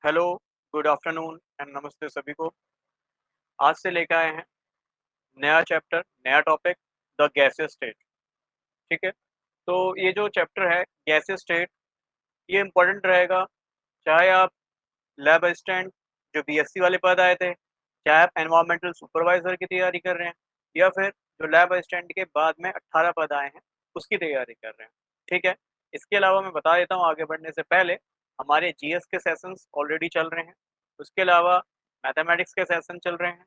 Hello, good afternoon and नमस्ते सभी को। आज से लेकर आए हैं नया चैप्टर, नया टॉपिक, द गैसियस स्टेट। ठीक है? तो ये जो चैप्टर है गैसियस स्टेट, ये इम्पोर्टेंट रहेगा, चाहे आप लैब असिस्टेंट जो बीएससी वाले पद आए थे, चाहे आप एनवायरमेंटल सुपरवाइज़र की तैयारी कर रहे हैं या फिर जो लैब असिस्टेंट के बाद में 18 पद आए हैं, उसकी तैयारी कर रहे हैं। ठीक है? इसके अलावा मैं बता देता हूँ आगे बढ़ने से पहले, हमारे जीएस के सेशंस ऑलरेडी चल रहे हैं। उसके अलावा मैथमेटिक्स के सेशन चल रहे हैं।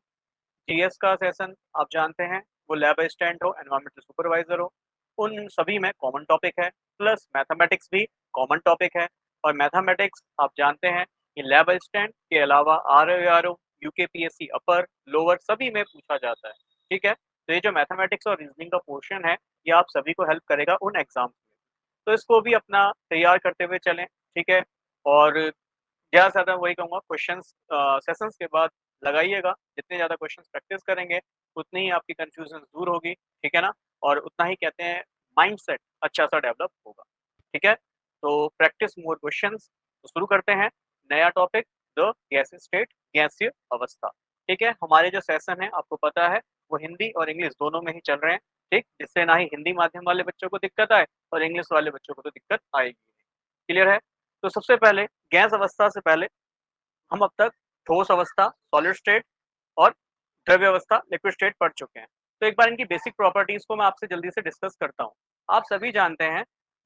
जीएस का सेशन आप जानते हैं, वो लैब असिस्टेंट हो, एनवायरमेंटल सुपरवाइज़र हो, उन सभी में कॉमन टॉपिक है, प्लस मैथमेटिक्स भी कॉमन टॉपिक है। और मैथमेटिक्स आप जानते हैं कि लैब असिस्टेंट के अलावा आरओ, यूकेपीएससी अपर, लोअर सभी में पूछा जाता है। ठीक है? तो ये जो मैथमेटिक्स और रीजनिंग का पोर्शन है, ये आप सभी को हेल्प करेगा उन एग्ज़ाम्स में। तो इसको भी अपना तैयार करते हुए चलें, ठीक है? और ज़्यादा से ज़्यादा वही कहूँगा, क्वेश्चंस सेशंस के बाद लगाइएगा, जितने ज़्यादा क्वेश्चंस प्रैक्टिस करेंगे, उतनी ही आपकी कन्फ्यूज़न दूर होगी, ठीक है ना? और उतना ही कहते हैं माइंडसेट अच्छा-सा डेवलप होगा, ठीक है? तो प्रैक्टिस मोर क्वेश्चंस, तो शुरू करते हैं, नया टॉपिक द गैसीय स्टेट, गैसीय अवस्था, ठीक है? हमारे जो सेशन है आपको पता है, वो हिंदी और इंग्लिश दोनों में ही चल रहे हैं, ठीक? जिससे ना ही हिंदी माध्यम वाले बच्चों को दिक्कत आए और इंग्लिश वाले बच्चों को तो दिक्कत आएगी नहीं, क्लियर है? तो सबसे पहले गैस अवस्था से पहले हम अब तक ठोस अवस्था, सॉलिड स्टेट और द्रव्य अवस्था, लिक्विड स्टेट पढ़ चुके हैं। तो एक बार इनकी बेसिक प्रॉपर्टीज़ को मैं आपसे जल्दी से डिस्कस करता हूँ। आप सभी जानते हैं,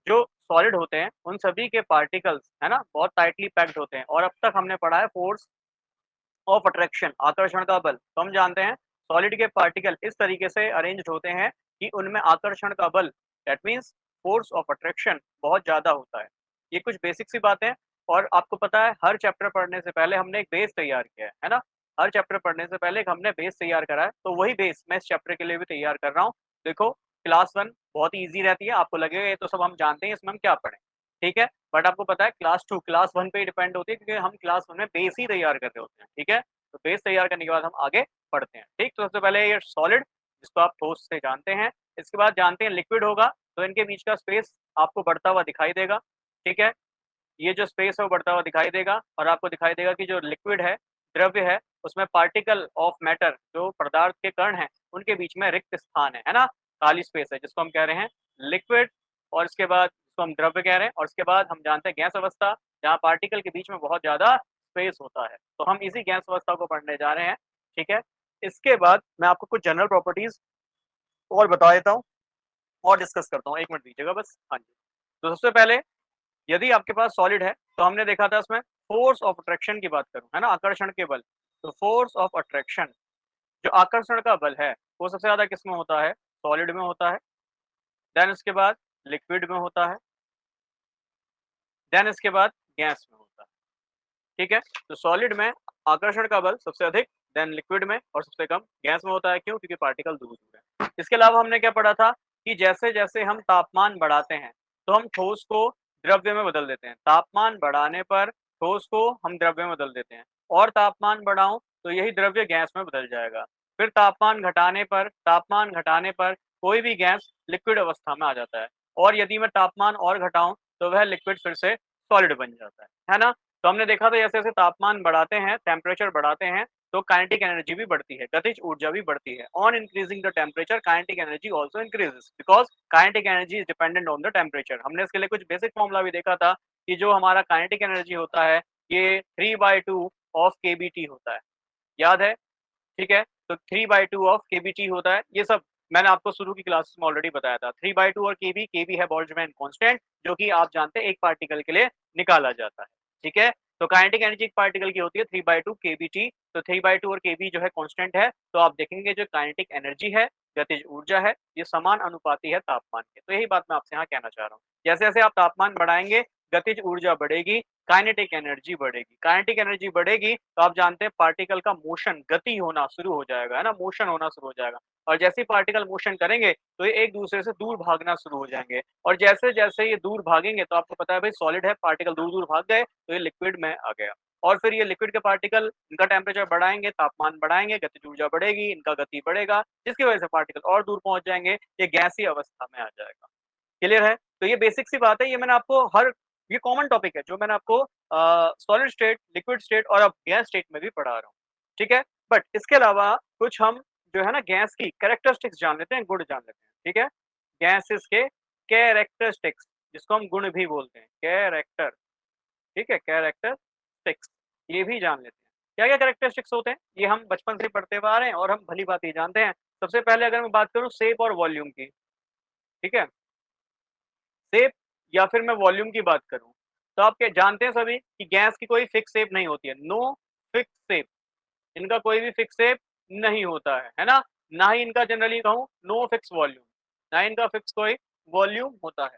जो सॉलिड होते हैं, उन सभी के पार्टिकल्स, है ना, बहुत टाइटली पैक्ड होते हैं और अब तक हमने पढ़ा है फोर्स ऑफ अट्रैक्शन, आकर्षण का बल। तो हम जानते हैं, सॉलिड के पार्टिकल इस तरीके से अरेंज्ड होते हैं कि उनमें आकर्षण का बल, that means force of attraction बहुत ज़्यादा होता है। ये कुछ बेसिक सी बातें, और आपको पता है हर चैप्टर पढ़ने से पहले हमने एक बेस तैयार किया है ना? हर चैप्टर पढ़ने से पहले एक हमने बेस तैयार करा है, तो वही बेस मैं इस चैप्टर के लिए भी तैयार कर रहा हूँ। देखो, क्लास 1 बहुत ही ईज़ी रहती है, आपको लगेगा ये तो सब हम जानते हैं, इसमें हम क्या पढ़ें, ठीक है? बट आपको पता है क्लास 2 क्लास 1 पे ही डिपेंड होती है, क्योंकि हम क्लास 1 में बेस ही तैयार कर रहे होते हैं, ठीक है? तो बेस तैयार करने के बाद हम आगे बढ़ते हैं, ठीक? तो सबसे पहले ये सॉलिड, जिसको आप ठोस से जानते हैं, इसके बाद जानते हैं लिक्विड होगा, तो इनके बीच का स्पेस आपको बढ़ता हुआ दिखाई देगा, ठीक है? ये जो स्पेस है वो बढ़ता हुआ दिखाई देगा और आपको दिखाई देगा कि जो लिक्विड है, द्रव्य है, उसमें पार्टिकल ऑफ मैटर, जो पदार्थ के कण हैं, उनके बीच में रिक्त स्थान है ना? खाली स्पेस है, जिसको हम कह रहे हैं लिक्विड। और इसके बाद इसको हम द्रव्य कह रहे हैं, और इसके बाद हम जानते हैं गैस अवस्था, जहाँ पार्टिकल के बीच में बहुत ज़्यादा स्पेस होता है। तो हम इसी गैस अवस्था को पढ़ने जा रहे हैं, ठीक है? इसके बाद मैं आपको कुछ जनरल प्रॉपर्टीज़ और बता देता हूँ और डिस्कस करता हूँ। 1 मिनट दीजिएगा बस। हाँ जी। तो सबसे पहले, यदि आपके पास सॉलिड है, तो हमने देखा था इसमें फोर्स ऑफ अट्रैक्शन की बात करूँ, है ना? आकर्षण के बल। तो फोर्स ऑफ अट्रैक्शन, जो आकर्षण का बल है, वो सबसे ज़्यादा किसमें होता है? सॉलिड में होता है। देन उसके बाद लिक्विड में होता है। देन इसके बाद गैस में होता है। ठीक है? तो सॉलिड में आकर्षण का बल सबसे अधिक, देन लिक्विड में, और सबसे कम गैस में होता है। क्यों? क्योंकि पार्टिकल दूर-दूर है। इसके अलावा हमने क्या पढ़ा था कि जैसे-जैसे हम तापमान बढ़ाते हैं, तो हम ठोस को द्रव्य में बदल देते हैं। तापमान बढ़ाने पर ठोस को हम द्रव्य में बदल देते हैं, और तापमान बढ़ाऊँ तो यही द्रव्य गैस में बदल जाएगा। फिर तापमान घटाने पर कोई भी गैस लिक्विड अवस्था में आ जाता है, और यदि मैं तापमान और घटाऊँ, तो वह लिक्विड फिर से सॉलिड बन जाता है ना? तो हमने देखा था जैसे-जैसे तापमान बढ़ाते हैं, टेम्परेचर बढ़ाते हैं, तो काइनेटिक एनर्जी भी बढ़ती है, गतिज ऊर्जा भी बढ़ती है। On increasing the temperature kinetic energy also increases, because kinetic energy is dependent on the temperature. हमने इसके लिए कुछ बेसिक फॉर्मूला भी देखा था कि जो हमारा काइनेटिक एनर्जी होता है, ये 3/2 ऑफ केबीटी होता है। याद है? ठीक है? तो 3/2 ऑफ केबीटी होता है। ये सब मैंने आपको शुरू की क्लासेस में ऑलरेडी बताया था। 3/2 और केबी है बोल्ट्ज़मैन कांस्टेंट, जो कि आप जानते हैं एक पार्टिकल के लिए निकाला जाता है। ठीक है? तो काइनेटिक एनर्जी एक पार्टिकल की होती है 3/2 केबीटी। तो 3/2 और केबी जो है कांस्टेंट है, तो आप देखेंगे जो काइनेटिक एनर्जी है, गतिज ऊर्जा है, ये समान अनुपाती है तापमान के। तो यही बात मैं आपसे यहाँ कहना चाह रहा हूँ। जैसे-जैसे आप तापमान बढ़ाएँगे, गतिज ऊर्जा बढ़ेगी, काइनेटिक एनर्जी बढ़ेगी। काइनेटिक एनर्जी बढ़ेगी, तो आप जानते हैं पार्टिकल का मोशन, गति होना शुरू हो जाएगा, है ना? मोशन होना शुरू हो जाएगा, और जैसे ही पार्टिकल मोशन करेंगे, तो ये एक-दूसरे से दूर भागना शुरू हो जाएँगे, और जैसे-जैसे ये दूर भागेंगे, तो आपको पता है भई सॉलिड है, पार्टिकल दूर-दूर भाग गए, तो ये लिक्विड में आ गया। और फिर ये लिक्विड के पार्टिकल, इनका टेम्परेचर बढ़ाएँगे, तापमान बढ़ाएँगे, गतिज ऊर्जा बढ़ेगी, इनका गति बढ़ेगा, जिसकी वजह से पार्टिकल और दूर पहुँच जाएँगे, ये गैसीय अवस्था में आ जाएगा। क्लियर है? तो ये बेसिक सी बात है, ये मैंने आपको हर ये कॉमन टॉपिक है जो मैंने आपको सॉलिड स्टेट, लिक्विड स्टेट और अब गैस स्टेट में भी पढ़ा रहा हूँ, ठीक है। बट इसके अलावा कुछ हम जो है ना गैस की कैरेक्टरिस्टिक्स जान लेते हैं, गुण जान लेते हैं, ठीक है। गैसेस के कैरेक्टरिस्टिक्स, जिसको हम गुण भी बोलते हैं, कैरेक्टर, ठीक है, कैरेक्टरिस्टिक्स, ये भी जान लेते हैं। क्या क्या कैरेक्टरिस्टिक्स होते हैं, ये हम बचपन से पढ़ते हुए आ रहे हैं और हम भली बात ही जानते हैं। सबसे पहले अगर मैं बात करूं शेप और वॉल्यूम की, ठीक है, शेप या फिर मैं वॉल्यूम की बात करूं, तो आप क्या जानते हैं सभी कि गैस की कोई फिक्स शेप नहीं होती है, नो फिक्स शेप, इनका कोई भी फिक्स शेप नहीं होता है ना। ना ही इनका जनरली कहूं नो फिक्स वॉल्यूम, ना इनका फिक्स कोई वॉल्यूम होता है,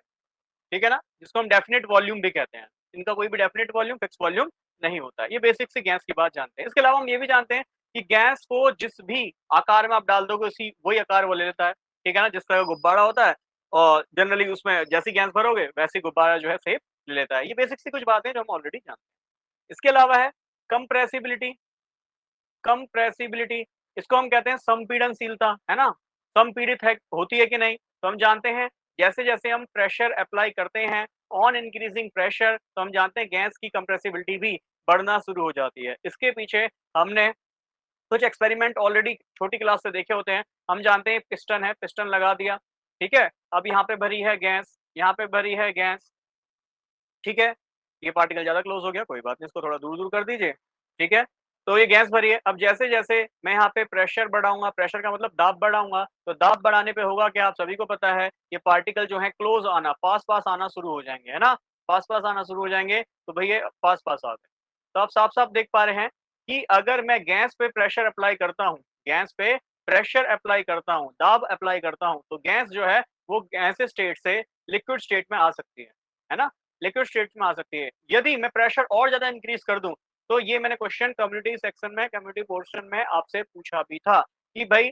ठीक है ना, जिसको हम डेफिनेट वॉल्यूम भी कहते हैं। इनका कोई भी डेफिनेट वॉल्यूम, फिक्स वॉल्यूम नहीं होता है। ये बेसिक से गैस की बात जानते हैं। इसके अलावा हम ये भी जानते हैं कि गैस को जिस भी आकार में आप डाल दोगे उसी वही आकार वो ले लेता है, ठीक है ना। जिस तरह का गुब्बारा होता है और जनरली उसमें जैसी गैस भरोगे वैसी गुब्बारा जो है शेप ले लेता है। ये बेसिक सी कुछ बातें जो हम ऑलरेडी जानते हैं। इसके अलावा है कंप्रेसिबिलिटी, कंप्रेसिबिलिटी, इसको हम कहते हैं संपीड़नशीलता, है ना। संपीड़ित है होती है कि नहीं, तो हम जानते हैं जैसे जैसे हम प्रेशर अप्लाई करते हैं, ऑन इंक्रीजिंग प्रेशर, तो हम जानते हैं गैस की कंप्रेसिबिलिटी भी बढ़ना शुरू हो जाती है। इसके पीछे हमने कुछ एक्सपेरिमेंट ऑलरेडी छोटी क्लास से देखे होते हैं। हम जानते हैं पिस्टन है, पिस्टन लगा दिया, ठीक है, अब यहाँ पे भरी है गैस, यहाँ पे भरी है गैस, ठीक है, ये पार्टिकल ज़्यादा क्लोज़ हो गया, कोई बात नहीं, इसको थोड़ा दूर-दूर कर दीजिए, ठीक है। तो ये गैस भरी है, अब जैसे-जैसे मैं यहाँ पे प्रेशर बढ़ाऊँगा, प्रेशर का मतलब दाब बढ़ाऊँगा, तो दाब बढ़ाने पे होगा क्या, आप सभी को पता है, ये पार्टिकल जो है क्लोज़ आना, पास-पास आना शुरू हो जाएँगे, है ना? पास-पास आना शुरू हो जाएँगे, तो भई पास-पास आ गए। तो आप साफ-साफ देख पा रहे हैं कि अगर मैं गैस पे प्रेशर अप्लाई करता हूँ, गैस पे प्रेशर अप्लाई करता हूँ, दाब अप्लाई करता हूँ, तो गैस जो है, वो गैसीय स्टेट से लिक्विड स्टेट में आ सकती है ना? लिक्विड स्टेट में आ सकती है। यदि मैं प्रेशर और ज़्यादा इंक्रीज़ कर दूँ, तो ये मैंने क्वेश्चन कम्युनिटी सेक्शन में, कम्युनिटी पोर्शन में आपसे पूछा भी था कि भई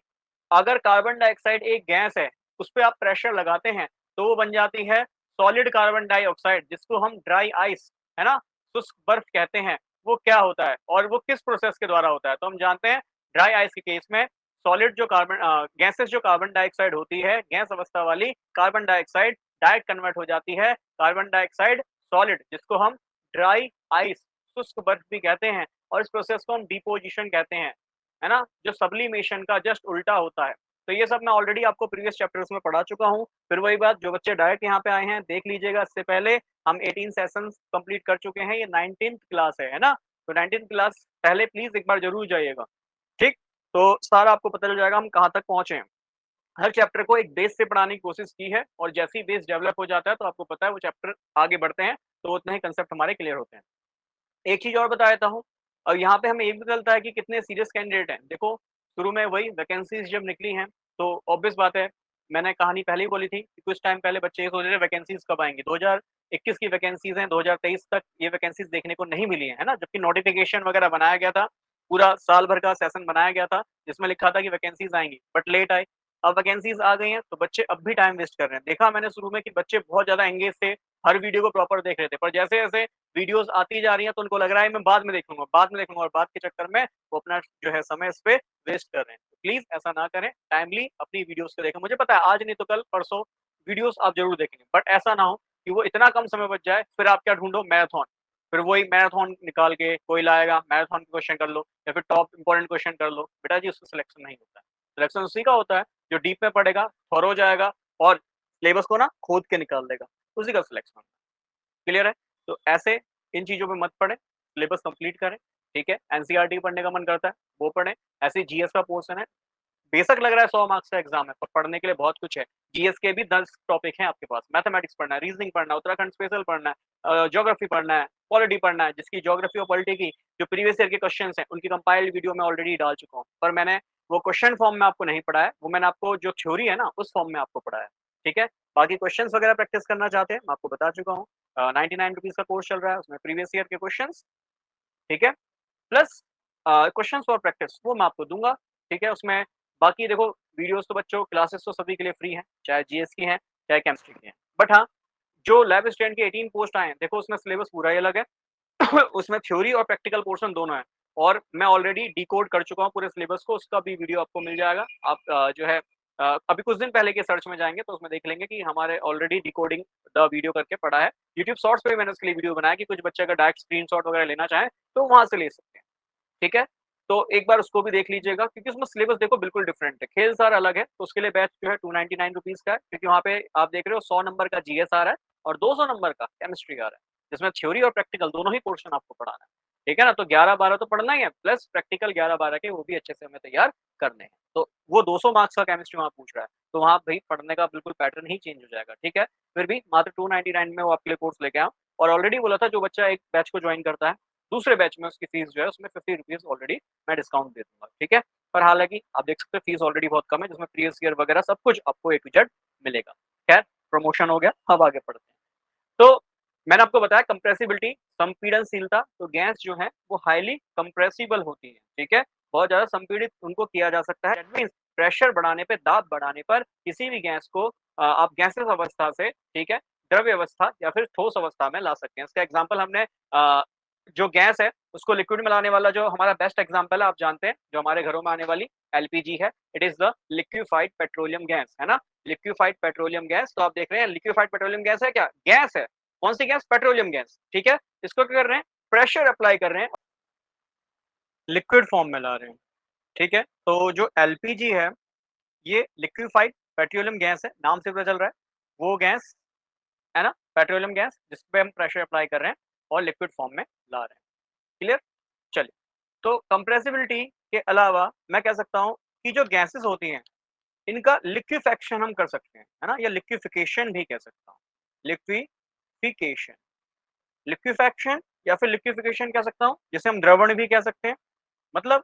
अगर कार्बन डाइऑक्साइड एक गैस है, उसपे आप प्रेशर लगाते हैं, तो वो बन जाती है सॉलिड कार्बन डाइऑक्साइड, जिसको हम ड्राई आइस, है ना, शुष्क बर्फ कहते हैं। वो क्या होता है और वो किस प्रोसेस के द्वारा होता है? तो हम जानते हैं ड्राई आइस के केस में सॉलिड जो गैसेज़ जो कार्बन डाइऑक्साइड होती है, गैस अवस्था वाली कार्बन डाइऑक्साइड डायरेक्ट कन्वर्ट हो जाती है कार्बन डाइऑक्साइड सॉलिड, जिसको हम ड्राई आइस, शुष्क बर्फ भी कहते हैं, और इस प्रोसेस को हम डिपोजिशन कहते हैं, है ना, जो सब्लिमेशन का जस्ट उल्टा होता है। तो ये सब मैं ऑलरेडी आपको प्रीवियस चैप्टर्स में पढ़ा चुका हूँ। फिर वही बात, जो बच्चे डायरेक्ट यहाँ पे आए हैं देख लीजिएगा, इससे पहले हम 18 सेशंस कंप्लीट कर चुके हैं, ये 19th क्लास है ना? तो 19th क्लास पहले प्लीज़ एक बार ज़रूर जाइएगा, ठीक? तो सारा आपको पता चल जाएगा हम कहाँ तक पहुँचे हैं। हर चैप्टर को एक बेस से पढ़ाने की कोशिश की है और जैसे ही बेस डेवलप हो जाता है तो आपको पता है वो चैप्टर आगे बढ़ते हैं, तो उतना ही कंसेप्ट हमारे क्लियर होते हैं। एक चीज़ और बता देता हूँ, और यहाँ पे हमें ये भी चलता है कि कितने सीरियस कैंडिडेट हैं। देखो, शुरू में वही वैकेंसीज़ जब निकली हैं, तो ऑब्वियस बात है, मैंने कहानी पहले ही बोली थी कि कुछ टाइम पहले बच्चे ये सोच रहे थे वैकेंसीज़ कब आएँगी। 2021 की वैकेंसीज़ हैं, 2023 तक ये वैकेंसीज़ देखने को नहीं मिली हैं, है ना? जबकि नोटिफ़िकेशन वगैरह बनाया गया था, पूरा साल भर का सेशन बनाया गया था, जिसमें लिखा था कि वैकेंसीज़ आएँगी, बट लेट आई। अब वैकेंसीज़ आ गई हैं, तो बच्चे अब भी टाइम वेस्ट कर रहे हैं। देखा मैंने शुरू में कि बच्चे बहुत ज़्यादा एंगेज थे, हर वीडियो को प्रॉपर देख रहे थे, पर जैसे-जैसे वीडियोज़ आती जा रही हैं, तो उनको लग रहा है मैं बाद में देख लूँगा, बाद में देख लूँगा, और बाद के चक्कर में वो अपना जो है समय इस पे वेस्ट कर रहे हैं। तो प्लीज़ ऐसा ना करें, टाइमली अपनी वीडियोज़ को देखें। मुझे पता है आज नहीं तो कल, परसों वीडियोज़ आप ज़रूर देखेंगे, बट ऐसा ना हो कि वो इतना कम समय बच जाए, फिर आप क्या ढूँढो, मैराथन। फिर वही मैराथन निकाल के कोई लाएगा, मैराथन के क्वेश्चन कर लो या फिर टॉप इम्पोर्टेंट क्वेश्चन कर लो। बेटा जी, उससे सिलेक्शन नहीं होता है। सिलेक्शन उसी का होता है जो डीप में पढ़ेगा, थॉरो जाएगा और सिलेबस को ना खोद के निकाल देगा, उसी का सिलेक्शन होता है। क्लियर है? तो ऐसे इन चीज़ों में मत पढ़ें, सिलेबस कंप्लीट करें, ठीक है? एनसीईआरटी पढ़ने का मन करता है, वो पढ़ें। ऐसे ही जीएस का पोर्शन है, बेशक लग रहा है 100 मार्क्स का एग्जाम है, पर पढ़ने के लिए बहुत कुछ है। जीएस के भी 10 टॉपिक हैं आपके पास, मैथमेटिक्स पढ़ना है, रीजनिंग पढ़ना है, उत्तराखंड स्पेशल पढ़ना है, ज्योग्राफी पढ़ना है, पॉलिटी पढ़ना है, जिसकी ज्योग्राफी और पॉलिटी की जो प्रीवियस ईयर के क्वेश्चंस हैं, उनकी कंपाइल्ड वीडियो मैं ऑलरेडी डाल चुका हूँ। पर मैंने वो क्वेश्चन फॉर्म में आपको नहीं पढ़ाया, वो मैंने आपको जो थ्योरी है ना, उस फॉर्म में आपको पढ़ाया, ठीक है? बाकी क्वेश्चंस वगैरह प्रैक्टिस करना चाहते हैं, मैं आपको बता चुका हूँ। 99 रुपीज़ का कोर्स चल रहा है, उसमें प्रीवियस ईयर के क्वेश्चंस, ठीक है? प्लस क्वेश्चंस फॉर प्रैक्टिस वो मैं आपको दूँगा, ठीक है? उसमें बाकी देखो, वीडियोज़ तो बच्चों क्लासेस तो सभी के लिए फ्री हैं, चाहे जीएस की हैं, चाहे केमिस्ट्री की हैं। बट हाँ, जो लैब असिस्टेंट के 18 पोस्ट आए हैं, देखो उसमें सिलेबस पूरा ही अलग है। उसमें थ्योरी और प्रैक्टिकल पोर्शन दोनों है, और मैं ऑलरेडी डिकोड कर चुका हूँ पूरे सिलेबस को, उसका भी वीडियो आपको मिल जाएगा। आप जो है अभी कुछ दिन पहले के सर्च में जाएँगे तो उसमें देख लेंगे कि हमारे ऑलरेडी डिकोडिंग द वीडियो करके पड़ा है। यूट्यूब शॉर्ट्स पे भी मैंने उसके लिए वीडियो बनाया कि कुछ बच्चे अगर डायरेक्ट स्क्रीनशॉट वगैरह लेना चाहें, तो वहाँ से ले सकते हैं। ठीक है? तो एक बार उसको भी देख लीजिएगा क्योंकि उसमें सिलेबस देखो बिल्कुल डिफरेंट है। खेल सार अलग है, तो उसके लिए बैच जो है ₹299 का है क्योंकि वहाँ पे आप देख रहे हो 100 नंबर का जीएस आ रहा है और 200 नंबर का केमिस्ट्री आ रहा है, जिसमें थ्योरी और प्रैक्टिकल दोनों ही पोर्शन आपको पढ़ाना है। ठीक है ना? तो 11-12 तो पढ़ना ही है प्लस प्रैक्टिकल 11-12 के वो भी अच्छे से हमें तैयार करने हैं। तो वो 200 मार्क्स का केमिस्ट्री वहाँ पूछ रहा है, तो वहाँ भई पढ़ने का बिल्कुल पैटर्न ही चेंज हो जाएगा, ठीक है? फिर भी मात्र 299 में वो आपके लिए कोर्स लेके आया हूँ और ऑलरेडी बोला था जो बच्चा एक बैच को जॉइन करता है, दूसरे बैच में उसकी फीस जो है उसमें ₹50 ऑलरेडी मैं डिस्काउंट दे दूँगा, ठीक है? पर हालाँकि आप देख सकते हो फीस ऑलरेडी बहुत कम है जिसमें प्रीवियस ईयर वगैरह सब कुछ आपको ए टू जेड मिलेगा। खैर प्रमोशन हो गया, अब आगे बढ़ते हैं। तो मैंने आपको बताया कंप्रेसिबिलिटी, संपीड़नशीलता, तो गैस जो है वो हाइली कंप्रेसिबल होती है, ठीक है? बहुत ज़्यादा संपीड़ित उनको किया जा सकता है। दैट मीन्स प्रेशर बढ़ाने पे, दाब बढ़ाने पर किसी भी गैस को आप गैसेज़ अवस्था से, ठीक है, द्रव्य अवस्था या फिर ठोस अवस्था में ला सकते हैं। इसका एग्ज़ाम्पल हमने जो गैस है उसको लिक्विड में लाने वाला जो हमारा बेस्ट एग्ज़ाम्पल है आप जानते हैं, जो हमारे घरों में आने वाली एलपीजी है। It is the liquefied petroleum gas, है ना? लिक्विफाइड पेट्रोलियम गैस, तो आप देख रहे हैं लिक्विफाइड पेट्रोलियम गैस है क्या? गैस है। कौन सी गैस? पेट्रोलियम गैस, ठीक है? इसको क्या कर रहे हैं? प्रेशर अप्लाई कर रहे हैं, लिक्विड फॉर्म में ला रहे हैं, ठीक है? तो जो एलपीजी है, ये लिक्विफाइड पेट्रोलियम गैस है, नाम से पता चल रहा है। वो गैस, है ना? पेट्रोलियम गैस जिस पे हम प्रेशर अप्लाई कर रहे हैं और लिक्विड फॉर्म में ला रहे हैं। क्लियर? चलिए, तो कंप्रेसिबिलिटी के अलावा मैं कह सकता हूँ कि जो गैसेज़ होती हैं, इनका लिक्विफेक्शन हम कर सकते हैं, है ना? या लिक्विफिकेशन भी कह सकता हूँ। लिक्विफिकेशन, लिक्विफेक्शन या फिर लिक्विफिकेशन कह सकता हूँ, जिसे हम द्रवण भी कह सकते हैं। मतलब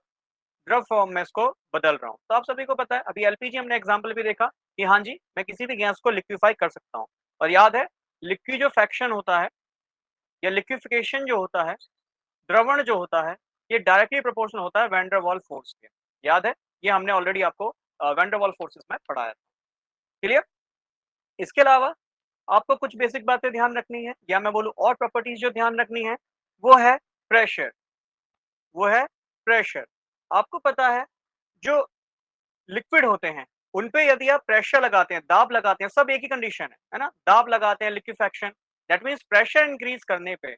द्रव फॉर्म में इसको बदल रहा हूँ। तो आप सभी को पता है, अभी एलपीजी हमने एग्ज़ाम्पल भी देखा कि हाँ जी, मैं किसी भी गैस को लिक्विफ़ाई कर सकता हूँ। और याद है, लिक्विफ़ेक्शन होता है या लिक्विफ़िकेशन जो होता है, द्रवण जो होता है, ये डायरेक्टली प्रोपोर्शनल होता है वैन डर वाल फ़ोर्स के। याद है? ये हमने ऑलरेडी आपको वैन डर वाल फ़ोर्सेस में पढ़ाया था। क्लियर? इसके अलावा आपको कुछ बेसिक बातें ध्यान रखनी है या मैं बोलूँ और प्रॉपर्टीज़ जो ध्यान रखनी है, वो है प्रेशर, वो है प्रेशर। आपको पता है, जो लिक्विड होते हैं, उन पे यदि आप प्रेशर लगाते हैं, दाब लगाते हैं, सब एक ही कंडीशन है ना? दाब लगाते हैं, liquefaction, that means pressure increase करने पे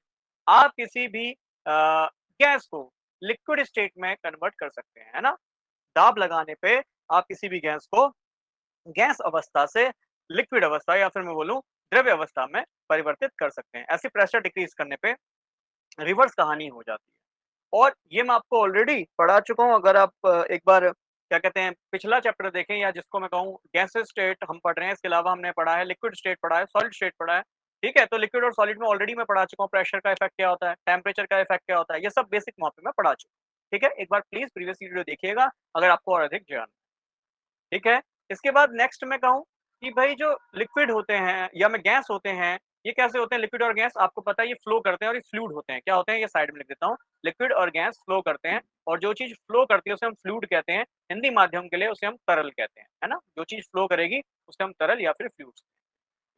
आप किसी भी गैस को लिक्विड स्टेट में कन्वर्ट कर सकते हैं, है ना? दाब लगाने पे आप किसी भी गैस को गैस अवस्था से लिक्विड अवस्था या फिर मैं बोलूँ द्रव्य अवस्था में परिवर्तित कर सकते हैं। ऐसे प्रेशर डिक्रीज़ करने पे रिवर्स कहानी हो जाती है। और ये मैं आपको ऑलरेडी पढ़ा चुका हूँ, अगर आप एक बार क्या कहते हैं पिछला चैप्टर देखें या जिसको मैं कहूँ गैसेस स्टेट हम पढ़ रहे हैं, इसके अलावा हमने पढ़ा है लिक्विड स्टेट पढ़ा है, सॉलिड स्टेट पढ़ा है, ठीक है? तो लिक्विड और सॉलिड में ऑलरेडी मैं पढ़ा चुका हूँ, प्रेशर का इफेक्ट क्या होता है, टेम्परेचर का इफेक्ट क्या होता है, ये सब बेसिक वहाँ पे मैं पढ़ा चुका हूँ, ठीक है? एक बार प्लीज़ प्रीवियस वीडियो देखिएगा अगर आपको और अधिक जानना है। ठीक है? इसके बाद नेक्स्ट मैं कहूँ कि भई जो लिक्विड होते हैं या मैं गैस होते हैं, ये कैसे होते हैं लिक्विड और गैस आपको पता है ये फ्लो करते हैं और ये फ्लूइड होते हैं। क्या होते हैं? ये साइड में लिख देता हूँ। लिक्विड और गैस फ्लो करते हैं और जो चीज़ फ्लो करती है उसे हम फ्लूइड कहते हैं। हिंदी माध्यम के लिए उसे हम तरल कहते हैं, है ना? जो चीज़ फ्लो करेगी उसे हम तरल या फिर फ्लूइड्स।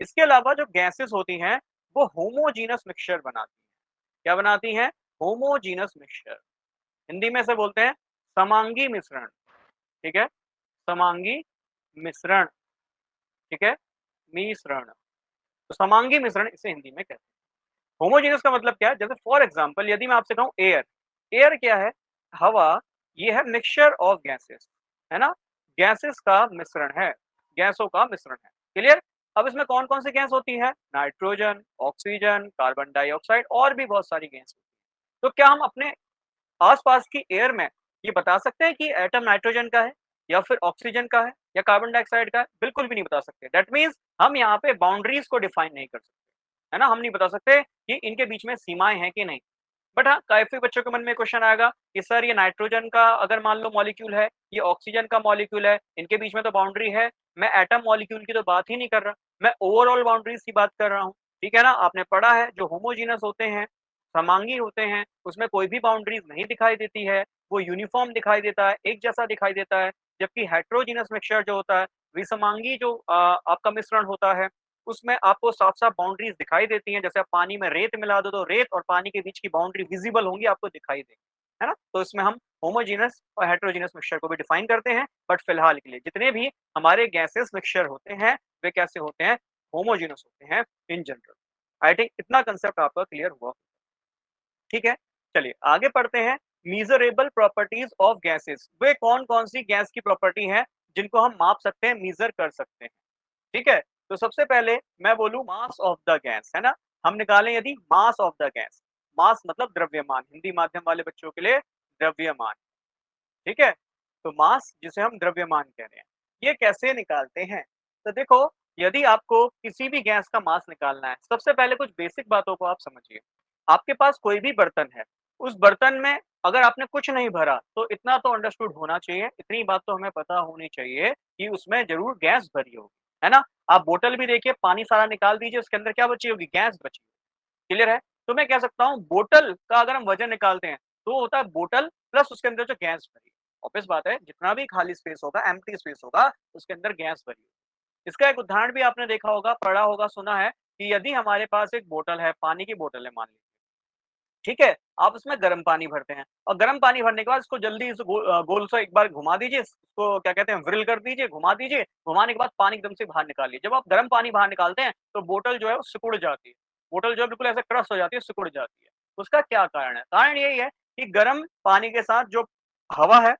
इसके अलावा जो गैसेज़ होती हैं, वो होमोजेनस मिक्सचर बनाती हैं। क्या बनाती हैं? Homogeneous mixture. हिंदी में इसे बोलते हैं समांगी मिश्रण, ठीक है? समांगी मिश्रण, ठीक है? मिश्रण। तो समांगी मिश्रण इसे हिंदी में कहते हैं। होमोजेनस का मतलब क्या है? जैसे फॉर एग्ज़ाम्पल यदि मैं आपसे कहूँ एयर, एयर क्या है? हवा, ये है मिक्सचर ऑफ गैसेस, है ना? गैसेस का मिश्रण है, गैसों का मिश्रण है। क्लियर? अब इसमें कौन-कौन सी गैस होती है? नाइट्रोजन, ऑक्सीजन, कार्बन डाइऑक्साइड और भी बहुत सारी गैस। तो क्या हम अपने आस-पास की एयर में ये बता सकते हैं कि एटम नाइट्रोजन का है या फिर ऑक्सीजन का है या कार्बन डाइऑक्साइड का है? बिल्कुल भी नहीं बता सकते। दैट मीन्स हम यहाँ पे बाउंड्रीज़ को डिफाइन नहीं कर सकते, है ना? हम नहीं बता सकते कि इनके बीच में सीमाएँ हैं कि नहीं। बट हाँ, काफ़ी बच्चों के मन में क्वेश्चन आएगा कि सर ये नाइट्रोजन का अगर मान लो मॉलिक्यूल है, ये ऑक्सीजन का मॉलिक्यूल है, इनके बीच में तो बाउंड्री है। मैं एटम मॉलिक्यूल की तो बात ही नहीं कर रहा, मैं ओवरऑल बाउंड्रीज़ की बात कर रहा हूँ। ठीक है ना? आपने पढ़ा है जो होमोजेनस होते हैं, समांगी होते हैं, उसमें कोई भी बाउंड्रीज़ नहीं दिखाई देती है, वो यूनिफ़ॉर्म दिखाई देता है, एक जैसा दिखाई देता है। जबकि हेटेरोजेनस मिक्सचर जो होता है, विसमांगी जो आपका मिश्रण होता है, उसमें आपको साफ-साफ बाउंड्रीज़ दिखाई देती हैं। जैसे आप पानी में रेत मिला दो, तो रेत और पानी के बीच की बाउंड्री विज़िबल होंगी, आपको दिखाई देंगी। है ना? तो इसमें हम होमोजेनस और हेटेरोजेनस मिक्सचर को भी डिफाइन करते हैं, बट फिलहाल के लिए जितने भी हमारे गैसेस मिक्सचर होते हैं, वे कैसे होते हैं? होमोजेनस होते हैं इन जनरल। आई थिंक इतना कांसेप्ट आपका क्लियर हुआ। ठीक है, चलिए आगे पढ़ते हैं। मीजरेबल प्रॉपर्टीज ऑफ गैसेस, वे कौन-कौन सी गैस की प्रॉपर्टी है जिनको हम माप सकते हैं, मीजर कर सकते हैं। ठीक है, तो सबसे पहले मैं बोलूं मास ऑफ द गैस, है ना? हम निकालें यदि मास ऑफ द गैस, मास मतलब द्रव्यमान, हिंदी माध्यम वाले बच्चों के लिए द्रव्यमान। ठीक है, तो मास जिसे हम द्रव्यमान कह रहे हैं, ये कैसे निकालते हैं? तो देखो, यदि आपको किसी भी गैस का मास निकालना है, सबसे पहले कुछ बेसिक बातों को आप समझिए। आपके पास कोई भी बर्तन है, उस बर्तन में अगर आपने कुछ नहीं भरा, तो इतना तो अंडरस्टूड होना चाहिए, इतनी बात तो हमें पता होनी चाहिए कि उसमें ज़रूर गैस भरी होगी, है ना? आप बोतल भी देखिए, पानी सारा निकाल दीजिए, उसके अंदर क्या बची होगी? गैस बची होगी। क्लियर है? तो मैं कह सकता हूँ बोतल का अगर हम वज़न निकालते हैं, तो वो होता है बोतल प्लस उसके अंदर जो गैस भरी है। ऑब्वियस बात है, जितना भी खाली स्पेस होगा, एम्प्टी स्पेस होगा, उसके अंदर गैस भरी होगी। इसका एक उदाहरण भी आपने देखा होगा, पढ़ा होगा, सुना है कि यदि हमारे पास एक बोतल है, पानी की बोतल है मान लीजिए, ठीक है? आप उसमें गर्म पानी भरते हैं और गर्म पानी भरने के बाद इसको जल्दी से गोल सा एक बार घुमा दीजिए, इसको क्या कहते हैं, व्रिल कर दीजिए, घुमा दीजिए, घुमाने के बाद पानी एकदम से बाहर निकालिए। जब आप गर्म पानी बाहर निकालते हैं, तो बोतल जो है वो सिकुड़ जाती है। बोतल जो है बिल्कुल ऐसे क्रश हो जाती है, सिकुड़ जाती है। उसका क्या कारण है? कारण यही है कि गर्म पानी के साथ जो हवा है,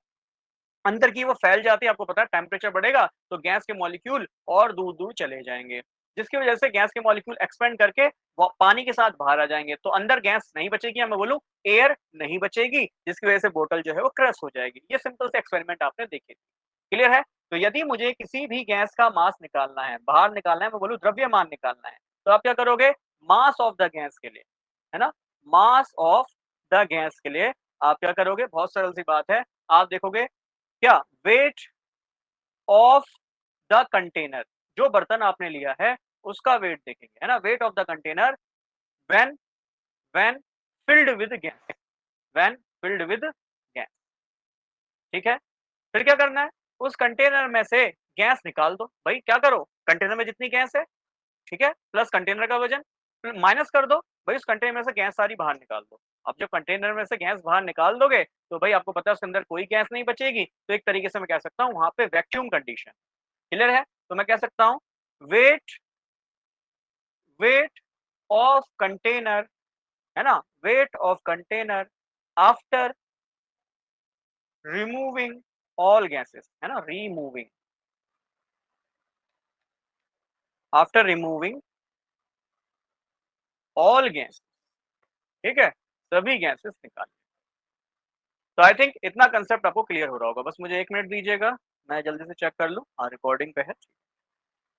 अंदर की वो फैल जाती है, आपको पता है टेम्परेचर बढ़ेगा तो गैस के मॉलिक्यूल और दूर-दूर चले जाएँगे। जिसकी वजह से गैस के मॉलिक्यूल एक्सपेंड करके वो पानी के साथ बाहर आ जाएँगे। तो अंदर गैस नहीं बचेगी या मैं बोलूँ एयर नहीं बचेगी, जिसकी वजह से बोतल जो है वो क्रश हो जाएगी। ये सिंपल से एक्सपेरिमेंट आपने देखे थे। क्लियर है? तो यदि मुझे किसी भी गैस का मास निकालना है, बाहर निकालना है, मैं बोलूँ द्रव्यमान निकालना है, तो आप क्या करोगे? मास ऑफ द गैस के लिए, है ना? मास ऑफ द गैस के लिए आप क्या करोगे? बहुत सरल सी बात है। आप देखोगे क्या? वेट ऑफ द कंटेनर, जो बर्तन आपने लिया है उसका वेट देखेंगे, है ना? Wait of the container when when filled with gas, when filled with gas. ठीक है? फिर क्या करना है? उस कंटेनर में से गैस निकाल दो। भाई क्या करो? कंटेनर में जितनी गैस है, ठीक है? प्लस कंटेनर का वजन, फिर माइनस कर दो। भाई उस कंटेनर में से गैस सारी बाहर निकाल दो। अब जब कंटेनर में से गैस बाहर निकाल दोगे, तो भाई आपको पता है उसके अंदर कोई गैस नहीं बचेगी। तो एक तरीके से मैं कह सकता हूँ वहाँ पे वैक्यूम कंडीशन। क्लियर है? तो मैं कह सकता हूँ वेट वेट ऑफ कंटेनर, है ना? Weight of container after removing all gases, है ना? Removing, after removing all gas, ठीक है? सभी गैसेस निकाल। तो आई थिंक इतना कांसेप्ट आपको क्लियर हो रहा होगा। बस मुझे 1 मिनट दीजिएगा, मैं जल्दी से चेक कर लूँ। हाँ, रिकॉर्डिंग पे है।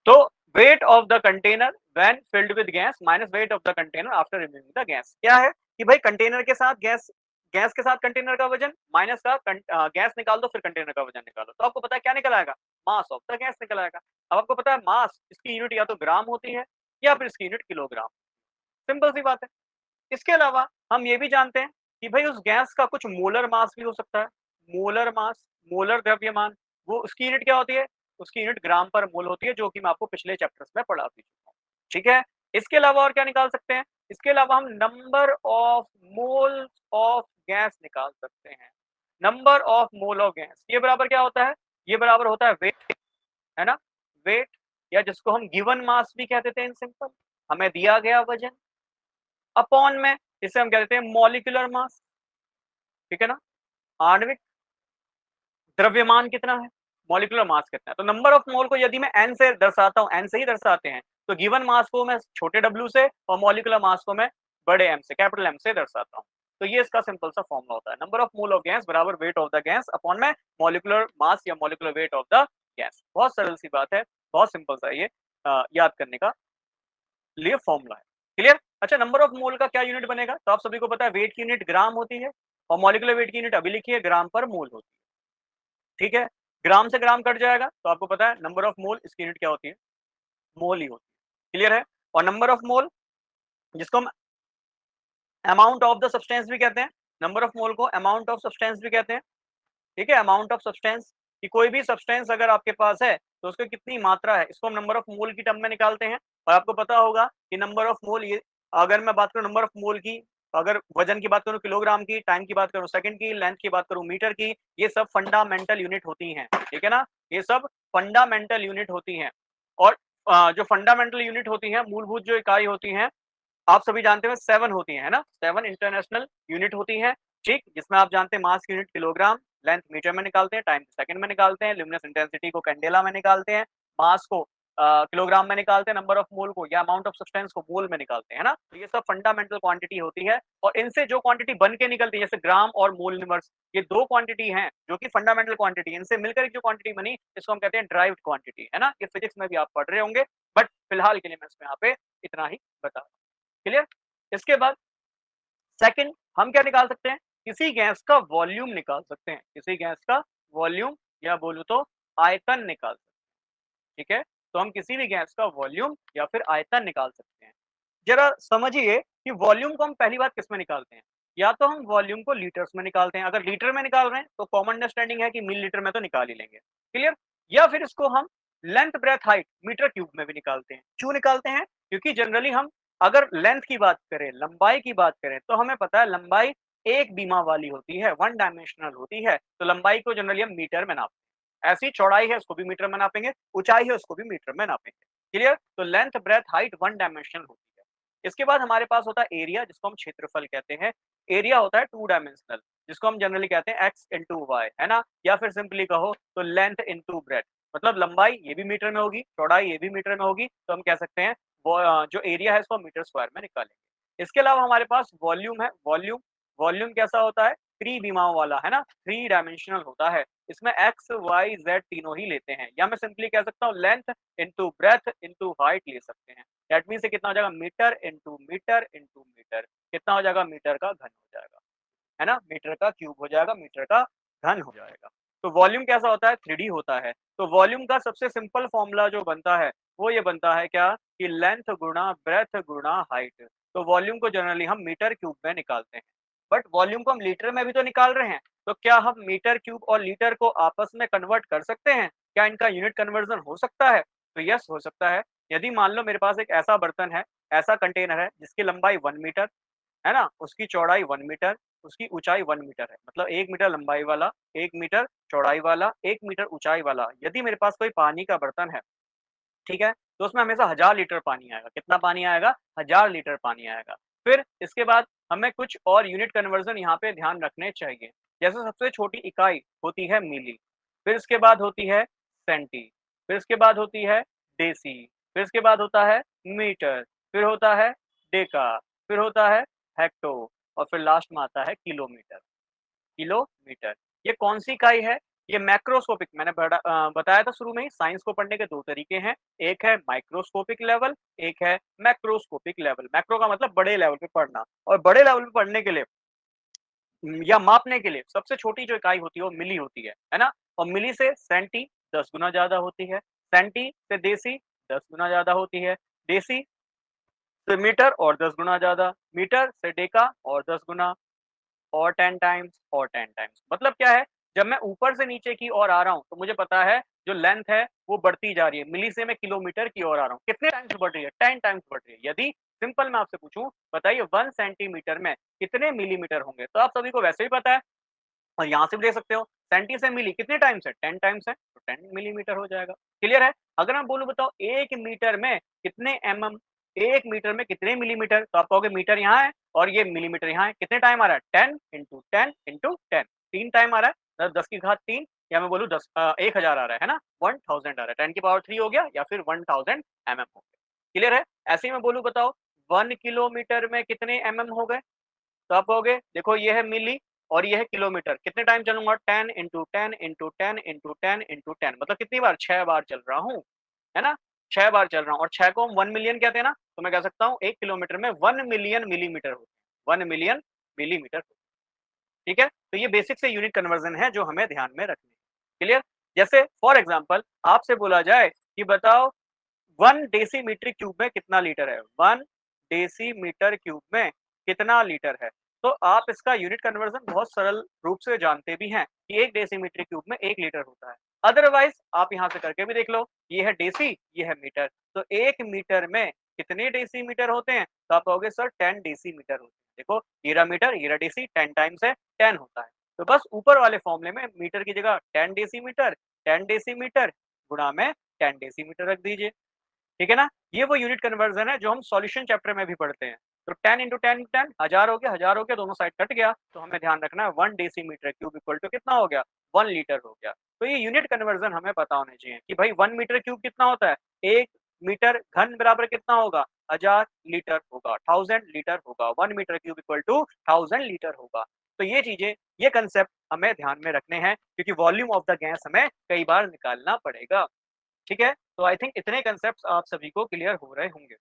तो wait of the container when filled with gas minus weight of the container after removing the gas. क्या है कि भाई कंटेनर के साथ गैस, गैस के साथ कंटेनर का वजन माइनस का गैस निकाल दो, फिर कंटेनर का वजन निकालो, तो आपको पता है क्या निकल आएगा? मास ऑफ द गैस निकल आएगा। अब आपको पता है मास, इसकी यूनिट या तो ग्राम होती है या फिर इसकी यूनिट किलोग्राम। सिंपल सी बात है। इसके अलावा हम ये भी जानते हैं कि भाई उस गैस का कुछ मोलर मास भी हो सकता है। मोलर मास, मोलर द्रव्यमान, वो उसकी यूनिट क्या होती है? उसकी यूनिट ग्राम पर मोल होती है, जो कि मैं आपको पिछले चैप्टर्स में पढ़ा भी चुका हूँ। ठीक है? इसके अलावा और क्या निकाल सकते हैं? इसके अलावा हम number of moles of gas निकाल सकते हैं। Number of mole of gas, ये बराबर क्या होता है? ये बराबर होता है वेट, है ना? वेट, या जिसको हम गिवन मास भी कह देते हैं इन सिंपल, हमें दिया गया वजन, अपॉन में इसे हम कह देते हैं मॉलिक्यूलर मास। ठीक है ना? आणविक द्रव्यमान कितना है, मॉलिक्यूलर मास कितना है। तो नंबर ऑफ मोल को यदि मैं एन से दर्शाता हूँ, एन से ही दर्शाते हैं, तो गिवन मास को मैं छोटे डब्ल्यू से और मॉलिक्यूलर मास को मैं बड़े एम से, कैपिटल एम से दर्शाता हूँ। तो ये इसका सिंपल सा फॉर्मूला होता है, number of mole of gas बराबर weight of the gas upon में मॉलिक्यूलर मास या molecular weight of the gas. बहुत सरल सी बात है, बहुत सिंपल सा ये याद करने का लिए फॉर्मूला है। क्लियर? अच्छा, नंबर ऑफ मोल का क्या यूनिट बनेगा? तो आप सभी को पता है वेट की यूनिट ग्राम होती है और मॉलिक्यूलर वेट की यूनिट अभी लिखी है, ग्राम पर मोल होती है। ठीक है? ग्राम से ग्राम कट जाएगा तो आपको पता है नंबर ऑफ मोल, इसकी यूनिट क्या होती है? मोल ही होती है। क्लियर है? और नंबर ऑफ मोल, जिसको हम अमाउंट ऑफ द सब्सटेंस भी कहते हैं, नंबर ऑफ मोल को अमाउंट ऑफ सब्सटेंस भी कहते हैं। ठीक है? अमाउंट ऑफ सब्सटेंस, कि कोई भी सब्सटेंस अगर आपके पास है तो उसकी कितनी मात्रा है, इसको हम नंबर ऑफ मोल की टर्म में निकालते हैं। और आपको पता होगा कि नंबर ऑफ मोल, ये अगर मैं बात करूं नंबर ऑफ मोल की, अगर वजन की बात करूँ किलोग्राम की, टाइम की बात करूँ सेकंड की, लेंथ की बात करूँ मीटर की, ये सब फंडामेंटल यूनिट होती हैं, ठीक है ना? ये सब फंडामेंटल यूनिट होती हैं और जो फंडामेंटल यूनिट होती हैं, मूलभूत जो इकाई होती हैं, आप सभी जानते हो 7 होती हैं, है ना? 7 इंटरनेशनल यूनिट होती हैं, ठीक? जिसमें आप जानते हैं मास की यूनिट किलोग्राम, लेंथ मीटर में निकालते हैं, टाइम सेकंड में निकालते हैं, ल्यूमिनस इंटेंसिटी को कैंडेला में निकालते हैं, मास को किलोग्राम में निकालते हैं, नंबर ऑफ मोल को या अमाउंट ऑफ सब्सटेंस को मोल में निकालते हैं, है ना? तो ये सब फंडामेंटल क्वांटिटी होती है और इनसे जो क्वांटिटी बन के निकलती है जैसे ग्राम और मोल इनवर्स, ये 2 क्वांटिटी हैं जो कि फंडामेंटल क्वांटिटी है। इनसे मिलकर एक जो क्वांटिटी बनी इसको हम कहते हैं ड्राइव्ड क्वांटिटी, है ना? ये फिजिक्स में भी आप पढ़ रहे होंगे बट फिलहाल के लिए मैं इसमें यहाँ पे इतना ही बता रहा हूँ। क्लियर? इसके बाद सेकंड हम क्या निकाल सकते हैं? किसी गैस का वॉल्यूम निकाल सकते हैं। किसी गैस का वॉल्यूम या बोलूँ तो आयतन निकाल सकते हैं, ठीक है? तो हम किसी भी गैस का वॉल्यूम या फिर आयतन निकाल सकते हैं। ज़रा समझिए कि वॉल्यूम को हम पहली बात किसमें निकालते हैं? या तो हम वॉल्यूम को लीटर्स में निकालते हैं, अगर लीटर में निकाल रहे हैं तो कॉमन अंडरस्टैंडिंग है कि मिलीलीटर में तो निकाल ही लेंगे, क्लियर? या फिर इसको हम length, breadth, height metre cube में भी निकालते हैं। क्यों निकालते हैं? क्योंकि जनरली हम अगर लेंथ की बात करें, लंबाई की बात करें तो हमें पता है लंबाई एक बीमा वाली होती है, वन डायमेंशनल होती है, तो लंबाई को जनरली हम मीटर में नापते हैं। ऐसी चौड़ाई है उसको भी मीटर में नापेंगे, ऊंचाई है उसको भी मीटर में नापेंगे, क्लियर? तो length, breadth, height one dimensional होती है। इसके बाद हमारे पास होता है एरिया जिसको हम क्षेत्रफल कहते हैं। एरिया होता है टू डायमेंशनल जिसको हम जनरली कहते हैं एक्स इंटू वाई, है ना? या फिर सिंपली कहो तो लेंथ इंटू ब्रेथ, मतलब लंबाई ये भी मीटर में होगी, चौड़ाई ये भी मीटर में होगी, तो हम कह सकते हैं वो जो एरिया है इसको हम मीटर स्क्वायर में निकालेंगे। इसके अलावा हमारे पास वॉल्यूम है। वॉल्यूम वॉल्यूम कैसा होता है? थ्री बीमाओं वाला, है ना? थ्री डायमेंशनल होता है। इसमें एक्स वाई जेड तीनों ही लेते हैं, या मैं सिंपली कह सकता हूँ length into breadth into height ले सकते हैं। दैट मीन्स कितना हो जाएगा? Metre into metre into metre. कितना हो जाएगा? मीटर का घन हो जाएगा, है ना? मीटर का क्यूब हो जाएगा, मीटर का घन हो जाएगा। तो वॉल्यूम कैसा होता है? 3D होता है। तो वॉल्यूम का सबसे सिंपल फॉर्मूला जो बनता है, वो ये बनता है क्या कि लेंथ गुणा ब्रेथ गुणा हाइट। तो वॉल्यूम को जनरली हम मीटर क्यूब में निकालते हैं। बट वॉल्यूम को हम लीटर में भी तो निकाल रहे हैं, तो क्या हम मीटर क्यूब और लीटर को आपस में कन्वर्ट कर सकते हैं? क्या इनका यूनिट कन्वर्जन हो सकता है? तो यस, हो सकता है। यदि मान लो मेरे पास एक ऐसा बर्तन है, ऐसा कंटेनर है जिसकी लंबाई 1 मीटर है ना? उसकी चौड़ाई 1 मीटर, उसकी ऊँचाई 1 मीटर है। मतलब 1 मीटर लंबाई वाला, 1 मीटर चौड़ाई वाला, 1 मीटर ऊँचाई वाला। यदि मेरे पास कोई पानी का बर्तन है, ठीक है? तो उसमें हमेशा 1000 लीटर पानी आएगा। कितना पानी आएगा? 1000 लीटर पानी आएगा। फिर इसके बाद हमें कुछ और यूनिट कन्वर्ज़न यहाँ पे ध्यान रखने चाहिए। जैसे सबसे छोटी इकाई होती है मिली, फिर इसके बाद होती है सेंटी, फिर इसके बाद होती है डेसी, फिर इसके बाद होता है मीटर, फिर होता है डेका, फिर होता है हेक्टो और फिर लास्ट में आता है किलोमीटर। किलोमीटर। ये कौन-सी इकाई है? ये मैक्रोस्कोपिक, मैंने बताया था शुरू में ही, साइंस को पढ़ने के 2 तरीके हैं। एक है माइक्रोस्कोपिक लेवल, एक है मैक्रोस्कोपिक लेवल। मैक्रो का मतलब बड़े लेवल पे पढ़ना, और बड़े लेवल पे पढ़ने के लिए या मापने के लिए सबसे छोटी जो इकाई होती है वो मिली होती है ना? और मिली से सेंटी 10 गुना ज़्यादा होती है, सेंटी से देसी 10 गुना ज़्यादा होती है, देसी से मीटर और 10 गुना ज़्यादा, मीटर से डेका और 10 गुना, और 10 टाइम्स और 10 टाइम्स। मतलब क्या है? जब मैं ऊपर से नीचे की ओर आ रहा हूँ, तो मुझे पता है जो लेंथ है वो बढ़ती जा रही है। मिली से मैं किलोमीटर की ओर आ रहा हूँ। कितने टाइम्स बढ़ रही है? 10 टाइम्स बढ़ रही है। यदि सिंपल मैं आपसे पूछूँ, बताइए 1 सेंटीमीटर में कितने मिलीमीटर होंगे? तो आप सभी को वैसे भी पता है और यहाँ से भी देख सकते हो। सेंटी से मिली कितने टाइम्स है? 10 टाइम्स है, तो 10 मिलीमीटर हो जाएगा। क्लियर है? अगर मैं बोलूँ बताओ 1 मीटर में कितने एमएम, 1 मीटर में कितने मिलीमीटर? तो आप कहोगे मीटर यहाँ है और ये मिलीमीटर यहाँ है। कितने टाइम आ रहा है? 10 इंटू 10 इंटू 10, 3 टाइम आ रहा है। 10 की घात 3, या मैं बोलूँ 1000 आ रहा है ना? 1000 आ रहा है। 10 की पावर 3 हो गया या फिर 1000 एमएम हो गया। क्लियर है? ऐसे ही मैं बोलूँ बताओ 1 किलोमीटर में कितने एमएम हो गए? तो आप कहोगे देखो ये है मिली और ये है किलोमीटर। कितने टाइम चलूँगा? 10 इंटू 10 इंटू 10 इंटू 10 इंटू 10, मतलब कितनी बार? 6 बार चल रहा हूँ, है ना? 6 बार चल रहा हूँ और 6 को हम 1 मिलियन कहते हैं ना, तो मैं कह सकता हूँ 1 किलोमीटर में 1 मिलियन मिलीमीटर होते हैं, 1 मिलियन मिलीमीटर होते हैं, ठीक है? तो ये बेसिक से यूनिट कन्वर्जन है जो हमें ध्यान में रखनी है। क्लियर? जैसे फॉर एग्जांपल आपसे बोला जाए कि बताओ 1 डेसीमीटर क्यूब में कितना लीटर है? 1 डेसीमीटर क्यूब में कितना लीटर है? तो आप इसका यूनिट कन्वर्जन बहुत सरल रूप से जानते भी हैं कि 1 डेसीमीटर क्यूब में 1 लीटर होता है। अदरवाइज़ आप यहाँ से करके भी देख लो, ये है डेसी, ये है मीटर। तो 1 मीटर में कितने डेसीमीटर होते हैं? तो आप कहोगे सर 10 डेसीमीटर होते हैं। देखो हीरा मीटर, हीरा डेसी 10 टाइम्स है, 10 होता है। तो बस ऊपर वाले फॉर्मूले में मीटर की जगह 10 डेसीमीटर, 10 डेसीमीटर गुणा में 10 डेसीमीटर रख दीजिए। ठीक है ना? ये वो यूनिट कन्वर्जन है जो हम सॉल्यूशन चैप्टर में भी पढ़ते हैं। तो 10 इंटू 10 10 1000 हो गया, दोनों साइड कट गया, तो हमें ध्यान रखना है 1 डेसीमीटर क्यूब इक्वल टू कितना हो गया? 1 लीटर हो गया। तो ये यूनिट कन्वर्जन हमें पता होने चाहिए कि भाई 1 मीटर क्यूब कितना होता है? 1 मीटर घन बराबर कितना होगा? 1000 लीटर होगा, 1000 लीटर होगा, 1 metre cube equal to 1000 litre होगा। तो ये चीजें, ये कंसेप्ट हमें ध्यान में रखने हैं क्योंकि वॉल्यूम ऑफ द गैस हमें कई बार निकालना पड़ेगा। ठीक है? तो आई थिंक इतने कांसेप्ट्स आप सभी को क्लियर हो रहे होंगे।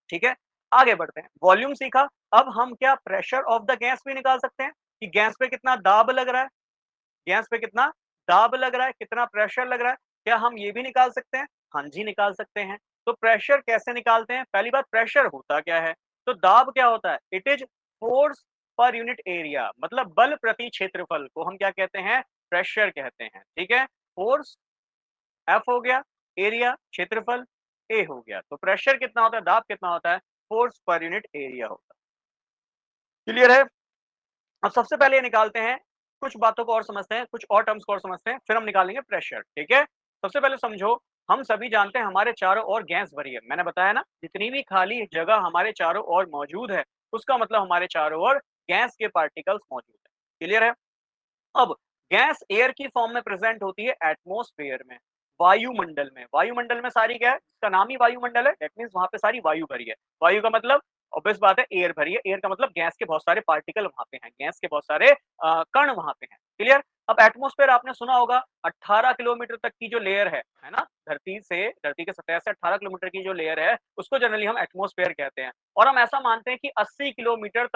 ठीक है? आगे बढ़ते हैं। वॉल्यूम सीखा, अब हम क्या प्रेशर ऑफ द गैस भी निकाल सकते हैं कि गैस पे कितना दाब लग रहा है? गैस पे कितना दाब लग रहा है, कितना प्रेशर लग रहा है, क्या हम ये भी निकाल सकते हैं? हाँ जी, निकाल सकते हैं। तो प्रेशर कैसे निकालते हैं? पहली बात, प्रेशर होता क्या है? तो दाब क्या होता है? It is force per unit area, मतलब बल प्रति क्षेत्रफल को हम क्या कहते हैं? प्रेशर कहते हैं। ठीक है? फोर्स एफ हो गया, एरिया क्षेत्रफल ए हो गया। तो प्रेशर कितना होता है, दाब कितना होता है? फोर्स पर यूनिट एरिया होता है। क्लियर है? अब सबसे पहले ये निकालते हैं, कुछ बातों को और समझते हैं, कुछ और टर्म्स को और समझते हैं, फिर हम निकालेंगे प्रेशर। ठीक है? सबसे पहले समझो, हम सभी जानते हैं हमारे चारों ओर गैस भरी है। मैंने बताया ना, जितनी भी खाली जगह हमारे चारों ओर मौजूद है, उसका मतलब हमारे चारों ओर गैस के पार्टिकल्स मौजूद है। क्लियर है? अब गैस एयर की फॉर्म में प्रेजेंट होती है एटमॉस्फेयर में, वायुमंडल में। वायुमंडल में सारी क्या है? इसका नाम ही वायुमंडल है, दैट मींस वहां पे सारी वायु भरी है। वायु का मतलब ऑब्वियस बात है एयर भरी है, एयर का मतलब गैस के बहुत सारे पार्टिकल वहां पे हैं, गैस के बहुत सारे कण वहां पे हैं। क्लियर? अब एटमॉस्फेयर आपने सुना होगा, 18 किलोमीटर तक की जो लेयर है ना, धरती के सतह से 18 किलोमीटर की जो लेयर है, उसको जनरली हम एटमॉस्फेयर कहते हैं। और हम ऐसा मानते हैं कि 80 किलोमीटर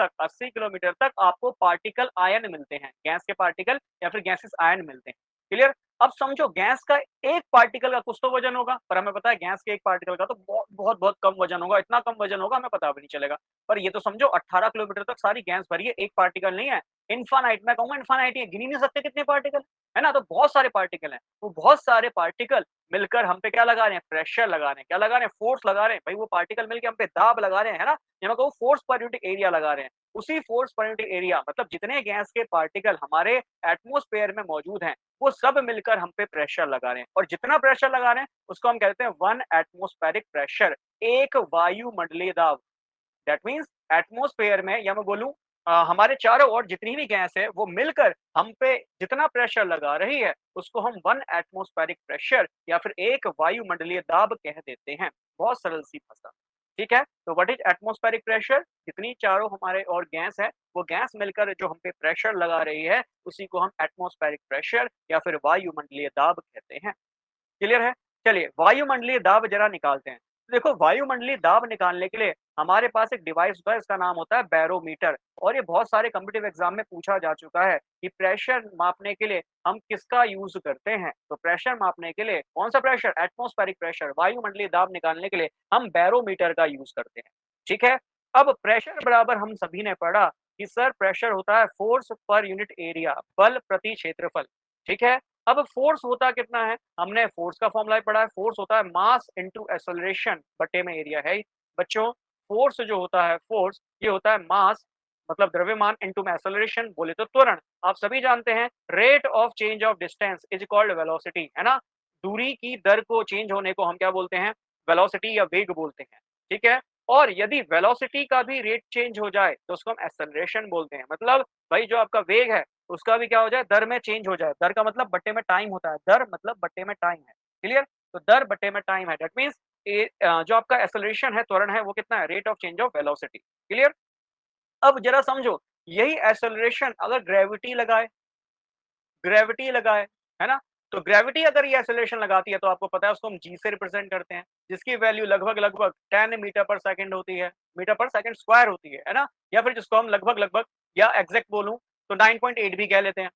तक आपको पार्टिकल आयन मिलते हैं, गैस के पार्टिकल या फिर गैसेस आयन मिलते हैं। क्लियर? अब समझो, गैस का एक पार्टिकल का कुछ तो वजन होगा, पर हमें पता है गैस के एक पार्टिकल का तो बहुत बहुत बहुत कम वजन होगा, इतना कम वजन होगा हमें पता भी नहीं चलेगा। पर ये तो समझो 18 किलोमीटर तक सारी गैस भरी है, एक पार्टिकल नहीं है। इनफाइनाइट, मैं कहूंगा इनफाइनाइट ही है, गिन ही नहीं सकते कितने पार्टिकल है ना। तो बहुत सारे पार्टिकल हैं, वो बहुत सारे पार्टिकल मिलकर हम पे क्या लगा रहे हैं? प्रेशर लगा रहे हैं। क्या लगा रहे हैं? फोर्स लगा रहे हैं। भाई वो पार्टिकल मिलकर हम पे दाब लगा रहे हैं, है ना। या मैं कहूँ फोर्स पर यूनिट एरिया लगा रहे हैं। उसी फोर्स पर यूनिट एरिया, मतलब जितने गैस के पार्टिकल हमारे एटमॉस्फेयर में मौजूद हैं, वो सब मिलकर हम पे प्रेशर लगा रहे हैं। और जितना प्रेशर लगा रहे हैं उसको हम कहते हैं 1 एटमॉस्फेरिक प्रेशर, एक वायुमंडलीय दाब। दैट मीन्स एटमॉस्फेयर में, या मैं बोलूं हमारे चारों ओर जितनी भी गैस है वो मिलकर हम पे जितना प्रेशर लगा रही है, उसको हम 1 एटमॉस्फेरिक प्रेशर या फिर एक वायुमंडलीय दाब कह देते हैं। बहुत सरल सी भाषा। ठीक है? तो व्हाट इज एटमॉस्फेरिक प्रेशर? जितनी चारों हमारे और गैस है, वो गैस मिलकर जो हम पे प्रेशर लगा रही है, उसी को हम एटमॉस्फेरिक प्रेशर या फिर वायुमंडलीय दाब कहते हैं। क्लियर है? चलिए वायुमंडलीय दाब जरा निकालते हैं। तो देखो, वायुमंडलीय दाब निकालने के लिए हमारे पास एक डिवाइस होता है, इसका नाम होता है बैरोमीटर। और ये बहुत सारे कॉम्पिटिटिव एग्जाम में पूछा जा चुका है कि प्रेशर मापने के लिए हम किसका यूज करते हैं। तो प्रेशर मापने के लिए कौन सा प्रेशर? एटमॉस्फेरिक प्रेशर, वायुमंडलीय दाब निकालने के लिए हम बैरोमीटर का यूज करते हैं। ठीक है? अब प्रेशर बराबर हम सभी ने पढ़ा कि सर प्रेशर होता है फोर्स पर यूनिट एरिया, बल प्रति क्षेत्रफल। ठीक है? अब फोर्स होता कितना है? हमने फोर्स का फॉर्मूला पढ़ा है, फोर्स होता है मास इनटू एक्सेलरेशन बटे में एरिया है। बच्चों, फोर्स जो होता है, फोर्स ये होता है मास, मतलब द्रव्यमान, इनटू में एक्सेलरेशन बोले तो त्वरण। आप सभी जानते हैं rate of change of distance is called velocity, है ना। दूरी की दर को चेंज होने को हम क्या बोलते हैं? वेलोसिटी या वेग बोलते हैं। ठीक है? और यदि वेलोसिटी का भी रेट चेंज हो जाए तो उसको हम एक्सेलरेशन बोलते हैं। मतलब भाई जो आपका वेग है उसका भी क्या हो जाए? दर में चेंज हो जाए। दर का मतलब बट्टे में टाइम होता है, दर मतलब बट्टे में टाइम है। क्लियर? तो दर बट्टे में टाइम है, दैट मींस जो आपका एक्सेलरेशन है, त्वरण है, वो कितना है? Rate of change of velocity. Clear? अब जरा समझो, यही एक्सेलरेशन अगर ग्रेविटी लगाए, है ना। तो ग्रेविटी अगर ये एक्सेलरेशन लगाती है तो आपको पता है उसको हम जी से रिप्रेजेंट करते हैं, जिसकी वैल्यू लगभग लगभग 10 मीटर पर सेकंड होती है, मीटर पर सेकंड स्क्वायर होती है ना। या फिर जिसको हम लगभग लगभग या एग्जैक्ट बोलूं तो 9.8 भी कह लेते हैं।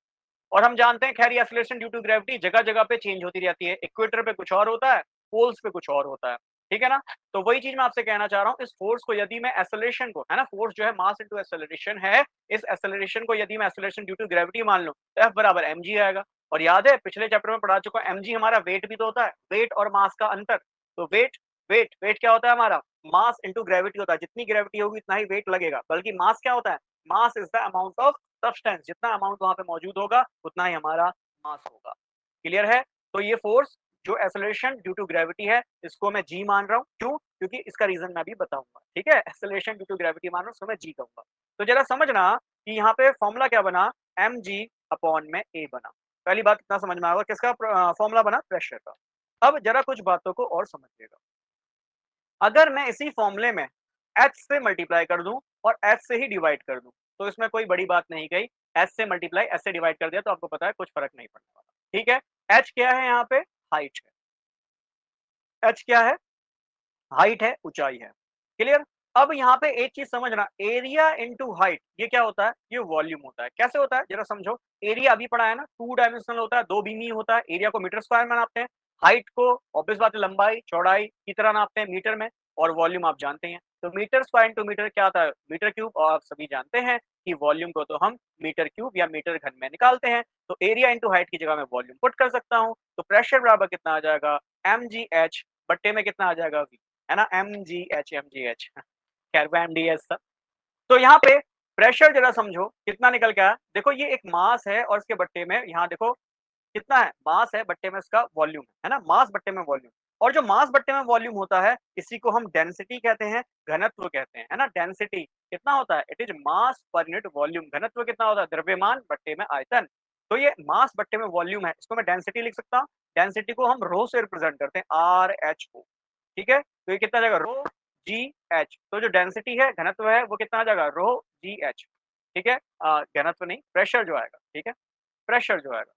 और हम जानते हैं खैर ये एक्सेलरेशन ड्यू टू ग्रेविटी जगह जगह पे चेंज होती रहती है, इक्वेटर पे कुछ और होता है, पोल्स पे कुछ और होता है। ठीक है ना। तो वही चीज मैं आपसे कहना चाह रहा हूँ, इस फोर्स को यदि मैं एक्सेलरेशन को, है ना, फोर्स जो है मास इनटू एक्सेलरेशन है, इस एक्सेलरेशन को यदि मैं एक्सेलरेशन ड्यू टू ग्रेविटी मान लूं तो एफ बराबर एम जी आएगा। और याद है पिछले चैप्टर में पढ़ा चुका एम जी हमारा वेट भी तो होता है, वेट और मास का अंतर। तो वेट वेट वेट क्या होता है हमारा? मास इंटू ग्रेविटी होता है, जितनी ग्रेविटी होगी उतना ही वेट लगेगा, बल्कि मास क्या होता है, mass is the amount of substance, जितना अमाउंट वहां पे मौजूद होगा उतना ही हमारा मास होगा। क्लियर है? तो ये फोर्स जो एक्सेलरेशन ड्यू टू ग्रेविटी है, इसको मैं जी मान रहा हूँ, क्यों? क्योंकि इसका रीजन मैं भी बताऊंगा, ठीक है? एक्सेलरेशन ड्यू टू ग्रेविटी मान रहा हूँ, उसको मैं जी कहूंगा। तो जरा समझना कि यहाँ पे फॉर्मूला क्या बना, एम जी अपॉन में ए बना। पहली बात कितना समझ में आएगा, किसका फॉर्मूला बना, प्रेशर का। अब जरा कुछ बातों को और समझिएगा, अगर मैं इसी फॉर्मूले में एच से मल्टीप्लाई कर दूं और एच से ही डिवाइड कर दूं, तो इसमें कोई बड़ी बात नहीं गई, एच से मल्टीप्लाई एच से डिवाइड कर दिया तो आपको पता है कुछ फर्क नहीं पड़ने वाला, ठीक है? एच क्या है यहाँ पे, हाइट है। एच क्या है, हाइट है, ऊंचाई है। क्लियर? अब यहाँ पे एक चीज समझना, एरिया इनटू हाइट, ये क्या होता है, ये वॉल्यूम होता है। कैसे होता है जरा समझो, एरिया अभी पढ़ा है ना, टू डायमेंशनल होता है, दो बीमी होता है, एरिया को मीटर स्क्वायर में नापते हैं, हाइट को ऑब्वियस बात है लंबाई चौड़ाई की तरह नापते हैं मीटर में, और वॉल्यूम आप जानते हैं, तो मीटर स्क्वायर इंटू मीटर क्या आता है, मीटर क्यूब, और आप सभी जानते हैं कि वॉल्यूम को तो हम मीटर क्यूब या मीटर घन में निकालते हैं, तो एरिया इंटू हाइट की जगह मैं वॉल्यूम पुट कर सकता हूँ, तो प्रेशर बराबर कितना आ जाएगा, एम जी एच बट्टे में कितना आ जाएगा, वी, है ना, एम जी एच, खैर वो एम डी एच था। तो यहाँ पे प्रेशर जरा समझो कितना निकल के आया, देखो ये एक मास है और इसके बट्टे में यहाँ देखो कितना है, मास है बट्टे में इसका वॉल्यूम है ना, मास बट्टे में वॉल्यूम, और जो मास बट्टे में वॉल्यूम होता है इसी को हम डेंसिटी कहते हैं, घनत्व कहते हैं, है ना। डेंसिटी कितना होता है, it is mass per unit volume, घनत्व कितना होता है, द्रव्यमान बट्टे में आयतन। तो ये मास बट्टे में वॉल्यूम है, इसको मैं डेंसिटी लिख सकता हूँ, डेंसिटी को हम रो से रिप्रेजेंट करते हैं, आर एच ओ, ठीक है, तो ये कितना जाएगा, रो जी एच, तो जो डेंसिटी है घनत्व है वो कितना आ जाएगा, रो जी एच, ठीक है, घनत्व नहीं, प्रेशर जो आएगा, ठीक है, प्रेशर जो आएगा,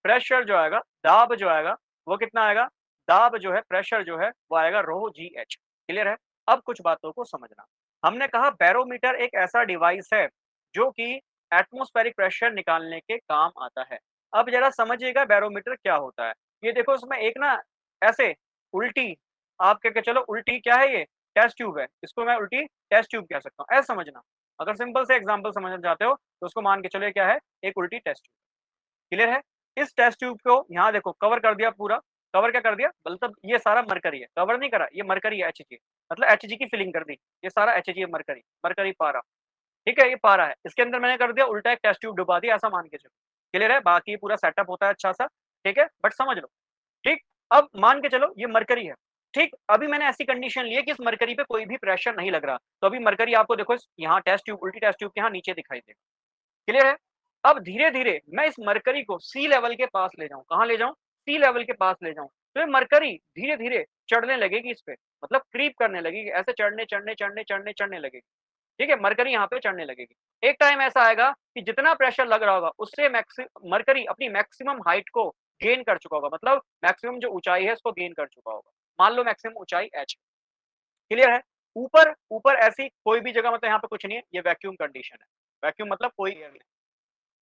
प्रेशर जो आएगा, दाब जो आएगा वो कितना आएगा, दाब जो है, प्रेशर जो है वो आएगा रो जी एच। क्लियर है? अब कुछ बातों को समझना, हमने कहा बैरोमीटर एक ऐसा डिवाइस है जो कि एटमॉस्फेरिक प्रेशर निकालने के काम आता है। अब जरा समझिएगा बैरोमीटर क्या होता है, ये देखो उसमें एक ना ऐसे उल्टी, आप कह के चलो उल्टी क्या है, ये टेस्ट ट्यूब है, इसको मैं उल्टी टेस्ट ट्यूब कह सकता हूँ, ऐसा समझना। अगर सिंपल से एग्जांपल समझना चाहते हो तो उसको मान के चलो ये क्या है, एक उल्टी टेस्ट ट्यूब। क्लियर है? इस टेस्ट ट्यूब को यहाँ देखो कवर कर दिया पूरा, कवर क्या कर दिया, मतलब ये सारा मरकरी है, कवर नहीं करा, ये मरकरी है, एचजी, मतलब एचजी की फिलिंग कर दी, ये सारा एचजी है, मरकरी, मरकरी पारा, ठीक है, ये पारा है, इसके अंदर मैंने कर दिया उल्टा एक टेस्ट ट्यूब डुबा दिया, ऐसा मान के चलो। क्लियर है? बाकी पूरा सेटअप होता है अच्छा सा, ठीक है, बट समझ लो, ठीक। अब मान के चलो ये मरकरी है, ठीक, अभी मैंने ऐसी कंडीशन ली है कि इस मरकरी पे कोई भी प्रेशर नहीं लग रहा, तो अभी मरकरी आपको देखो यहाँ टेस्ट ट्यूब, उल्टी टेस्ट ट्यूब के यहाँ नीचे दिखाई देगा। क्लियर है? अब धीरे-धीरे मैं इस मरकरी को सी लेवल के पास ले जाऊँ, कहाँ ले जाऊँ? सी लेवल के पास ले जाऊँ, तो ये मरकरी धीरे-धीरे चढ़ने लगेगी इस पे, मतलब क्रीप करने लगेगी, ऐसे चढ़ने, चढ़ने, चढ़ने, चढ़ने, चढ़ने लगेगी। ठीक है? मरकरी यहाँ पे चढ़ने लगेगी। एक टाइम ऐसा आएगा कि जितना प्रेशर लग रहा होगा, उससे मरकरी अपनी मैक्सिमम हाइट को गेन कर चुका होगा, मतलब मैक्सिमम जो ऊँचाई है, उसको गेन कर चुका होगा। मान लो मैक्सिमम ऊँचाई h, क्लियर है? ऊपर ऊपर ऐसी कोई भी जगह, मतलब यहाँ पे कुछ नहीं है, ये वैक्यूम कंडीशन है। वैक्यूम मतलब कोई एयर नहीं।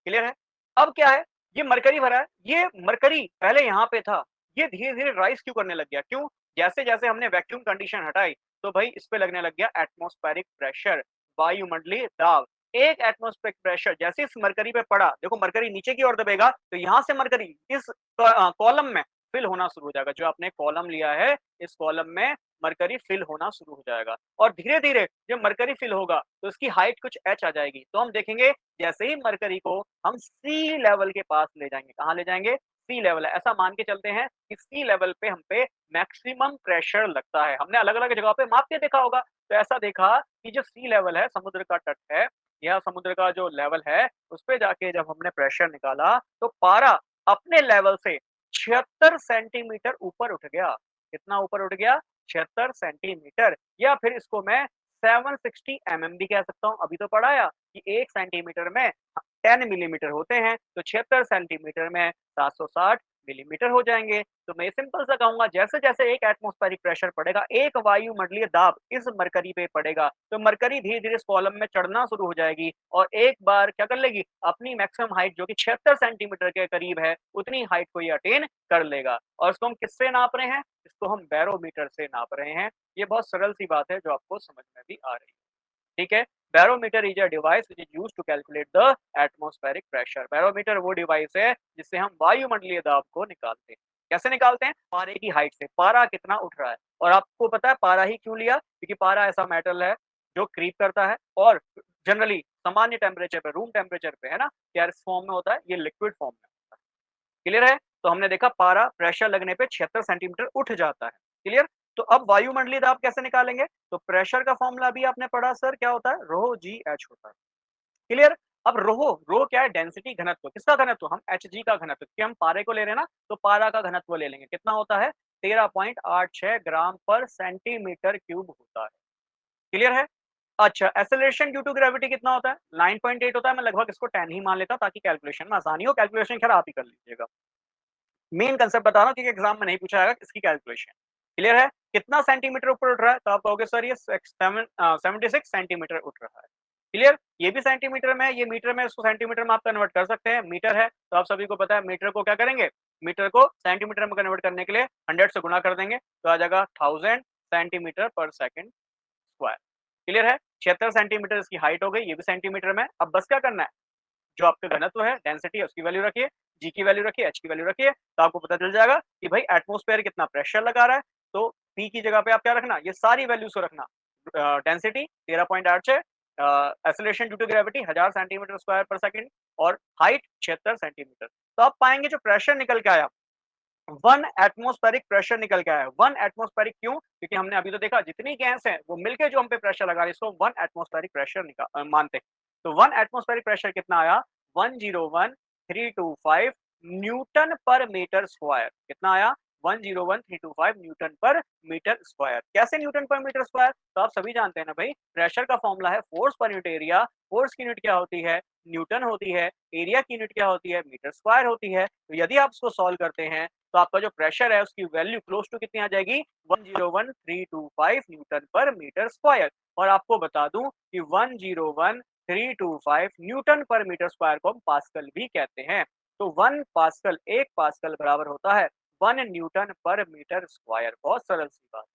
क्लियर है? अब क्या है, ये मरकरी भरा है, ये मरकरी पहले यहाँ पे था, ये धीरे-धीरे राइज़ क्यों करने लग गया? क्यों? जैसे-जैसे हमने वैक्यूम कंडीशन हटाई, तो भई इस पे लगने लग गया एटमॉस्फेरिक प्रेशर, वायुमंडलीय दाब। एक एटमॉस्फेरिक प्रेशर जैसे इस मरकरी पे पड़ा, देखो मरकरी नीचे की ओर दबेगा, तो यहाँ से मरकरी इस कॉलम में फिल होना शुरू हो जाएगा। जो आपने कॉलम लिया है, इस कॉलम में मरकरी फिल होना शुरू हो जाएगा, और धीरे-धीरे जब मरकरी फिल होगा, तो इसकी हाइट कुछ h आ जाएगी। तो हम देखेंगे जैसे ही मरकरी को हम सी लेवल के पास ले जाएंगे, कहाँ ले जाएंगे, सी लेवल है, ऐसा मान के चलते हैं कि सी लेवल पे हम पे मैक्सिमम प्रेशर लगता है। हमने अलग अलग जगह पे माप के देखा होगा, तो ऐसा देखा कि जो सी लेवल है, समुद्र का तट है या समुद्र का जो लेवल है, उस पे जाके जब हमने प्रेशर निकाला, तो पारा अपने लेवल से 76 सेंटीमीटर ऊपर उठ गया। कितना ऊपर उठ गया, 76 सेंटीमीटर, या फिर इसको मैं 760 भी कह सकता हूँ। अभी तो पढ़ाया कि 1 सेंटीमीटर में 10 मिलीमीटर होते हैं, तो 76 सेंटीमीटर में 760 मिलीमीटर हो जाएँगे। तो मैं सिंपल सा कहूँगा, जैसे-जैसे एक एटमॉस्फेरिक प्रेशर पड़ेगा, एक वायुमंडलीय दाब इस मरकरी पे पड़ेगा, तो मरकरी धीरे-धीरे इस कॉलम में चढ़ना शुरू हो जाएगी, और एक बार क्या कर लेगी, अपनी मैक्सिमम हाइट जो कि 76 सेंटीमीटर के करीब है, उतनी हाइट को ये अटेन कर लेगा। और इसको हम किससे नाप रहे हैं? इसको हम बैरोमीटर से नाप रहे हैं। ये बहुत सरल सी बात है जो आपको समझ में भी आ रही है। ठीक है? Barometer is a device which is used to calculate the atmospheric pressure. Barometer वो डिवाइस है जिससे हम वायुमंडलीय दाब को निकालते हैं। कैसे निकालते हैं? पारे की हाइट से। पारा कितना उठ रहा है? और आपको पता है पारा ही क्यों लिया? क्योंकि पारा ऐसा मेटल है जो क्रीप करता है और जनरली सामान्य टेम्परेचर पे, रूम टेम्परेचर पे, है ना, गैस फॉर्म में होता है, ये लिक्विड फॉर्म में होता है। क्लियर है? तो हमने देखा पारा प्रेशर लगने पे 76 सेंटीमीटर उठ जाता है। क्लियर? तो अब वायुमंडलीय दाब कैसे निकालेंगे? तो प्रेशर का फॉर्मूला भी आपने पढ़ा सर, क्या होता है? रो जी एच होता है। क्लियर? अब रो क्या है? डेंसिटी, घनत्व। किसका घनत्व? हम Hg का घनत्व, क्योंकि हम पारे को ले रहे हैं ना, तो पारा का घनत्व ले लेंगे। कितना होता है? 13.86 ग्राम पर सेंटीमीटर क्यूब होता है। क्लियर है? अच्छा, एक्सेलरेशन ड्यू टू ग्रेविटी कितना होता है? 9.8 होता है। मैं लगभग इसको 10 ही मान लेता हूं ताकि कैलकुलेशन में आसानी हो। कैलकुलेशन खैर आप ही कर लीजिएगा। मेन कंसेप्ट बता रहा हूँ क्योंकि एग्जाम में नहीं पूछा जाएगा इसकी कैलकुलेशन। क्लियर है? कितना सेंटीमीटर ऊपर उठ रहा है? तो आप कहोगे सर ये 76 सेंटीमीटर उठ रहा है। क्लियर? ये भी सेंटीमीटर में है, ये मीटर में, इसको सेंटीमीटर में आप कन्वर्ट कर सकते हैं। मीटर है तो आप सभी को पता है मीटर को क्या करेंगे? मीटर को सेंटीमीटर में कन्वर्ट करने के लिए 100 से गुणा कर देंगे तो आ जाएगा 1000 सेंटीमीटर पर सेकंड स्क्वायर। क्लियर है? 76 सेंटीमीटर इसकी हाइट हो गई, ये भी सेंटीमीटर में। अब बस क्या करना है? जो आपका घनत्व है, डेंसिटी है, उसकी वैल्यू रखिए, जी की वैल्यू रखिए, एच की वैल्यू रखिए, तो आपको पता चल जाएगा कि भाई एटमॉस्फेयर कितना प्रेशर लगा रहा है। तो पी की जगह पे आप क्या रखना? ये सारी वैल्यूज को रखना। Density 13.86, acceleration due to gravity 1000 centimetre square पर सेकंड और हाइट 76 सेंटीमीटर। तो आप पाएंगे जो प्रेशर निकल के आया, 1 एटमॉस्फेरिक प्रेशर निकल के आया है। 1 एटमॉस्फेरिक क्यों? क्योंकि हमने अभी तो देखा जितनी गैस है वो मिलके जो हम पे प्रेशर लगा रही है, इसको 1 एटमॉस्फेरिक प्रेशर मानते हैं। तो 1 एटमॉस्फेरिक प्रेशर कितना आया? 101325 न्यूटन पर मीटर स्क्वायर। कितना आया? 101325 न्यूटन पर मीटर स्क्वायर। कैसे न्यूटन पर मीटर स्क्वायर? तो आप सभी जानते हैं ना भाई, प्रेशर का फॉर्मूला है force per unit area. Force की यूनिट क्या होती है? न्यूटन होती है। एरिया की यूनिट क्या होती है? मीटर स्क्वायर होती है। तो यदि आप इसको सॉल्व करते हैं तो आपका जो प्रेशर है उसकी वैल्यू क्लोज टू कितनी आ जाएगी? 101325 न्यूटन पर मीटर स्क्वायर। और आपको बता दूं कि 101325 न्यूटन पर मीटर स्क्वायर को हम पास्कल भी कहते हैं। तो 1 पास्कल, 1 पास्कल बराबर होता है 1 न्यूटन पर मीटर स्क्वायर। बहुत सरल सी बात।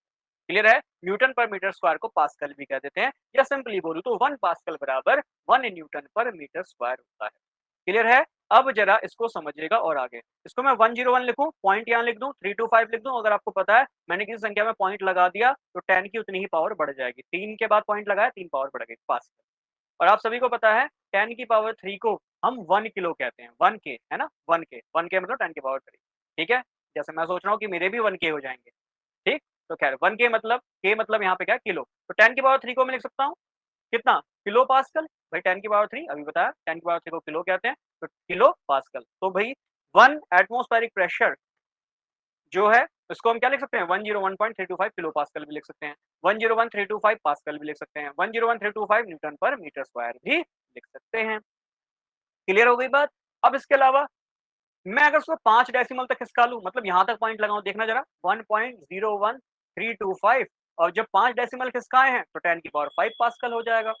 क्लियर है? न्यूटन पर मीटर स्क्वायर को पास्कल भी कह देते हैं, या सिंपली बोलूं तो 1 पास्कल बराबर 1 न्यूटन पर मीटर स्क्वायर होता है। क्लियर है? अब जरा इसको समझिएगा और आगे। इसको मैं 101 लिखूं, पॉइंट यहाँ लिख दूं, 325 लिख दूं। अगर आपको पता है मैंने किसी संख्या में पॉइंट लगा दिया तो 10 की उतनी ही पावर बढ़ जाएगी। 3 के बाद पॉइंट लगाया, 3 पावर बढ़ गई पास्कल। और आप सभी को पता है 10 की पावर 3 को हम 1 किलो कहते हैं। 1 के, है ना? 1 के मतलब 10 की पावर 3। ठीक है? जैसे मैं सोच रहा हूँ कि मेरे भी 1 के हो जाएंगे। ठीक? तो खैर 1 के मतलब यहाँ पे क्या है? किलो। तो 10 की पावर 3 को मैं लिख सकता हूँ कितना? Kilo pascal. भाई 10 की पावर 3 अभी बताया, 10 की पावर 3 को किलो कहते हैं, तो किलो पास्कल। तो भाई 1 एटमॉस्फेरिक प्रेशर जो है उसको हम क्या लिख सकते हैं? 101325 किलो पास्कल भी लिख सकते हैं, 101325 पास्कल भी लिख सकते हैं, 101325 न्यूटन पर मीटर स्क्वायर भी लिख सकते हैं। क्लियर हो गई बात? अब इसके अलावा मैं अगर उसको 5 डेसिमल तक खिसका लूँ, मतलब यहाँ तक पॉइंट लगाऊँ, देखना ज़रा 1.01325 और जब 5 डेसिमल खिसकाए हैं तो 10 की पावर 5 पास्कल हो जाएगा।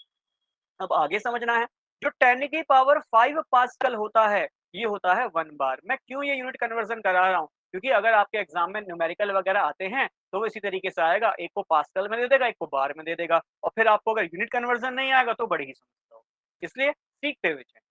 अब आगे समझना है, जो 10 की पावर 5 पास्कल होता है, ये होता है 1 बार। मैं क्यों ये यूनिट कन्वर्जन करा रहा हूँ? क्योंकि अगर आपके एग्जाम में न्यूमेरिकल वगैरह आते हैं, तो वो इसी तरीके से आएगा, एक को पास्कल में दे देगा, एक को बार में दे देगा और फिर आपको अगर यूनिट कन्वर्जन नहीं आएगा तो बड़ी ही समस्या होगी। इसलिए सीखते हुए चलें।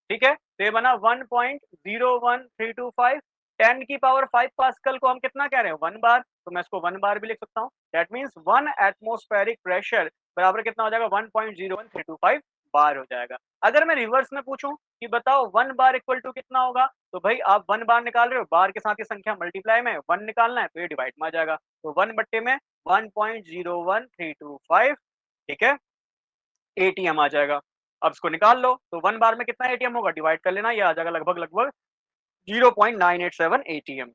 ठीक है? तो ये बना 1.01325। 10 की पावर 5 पास्कल को हम कितना कह रहे हैं? 1 बार। तो मैं इसको 1 बार भी लिख सकता हूँ। दैट मीन्स 1 एटमॉस्फेरिक प्रेशर बराबर कितना हो जाएगा? 1.01325 बार हो जाएगा। अगर मैं रिवर्स में पूछूं कि बताओ 1 बार इक्वल टू कितना होगा? तो भाई आप 1 बार निकाल रहे हो, बार के साथ ये संख्या मल्टीप्लाई में 1 निकालना है तो ये डिवाइड में आ जाएगा। तो 1 बट्टे में 1.01325, ठीक है, एटीएम आ जाएगा। अब इसको निकाल लो तो 1 बार में कितना एटीएम होगा? डिवाइड कर लेना, ये आ जाएगा लगभग लगभग 0.987 एटीएम।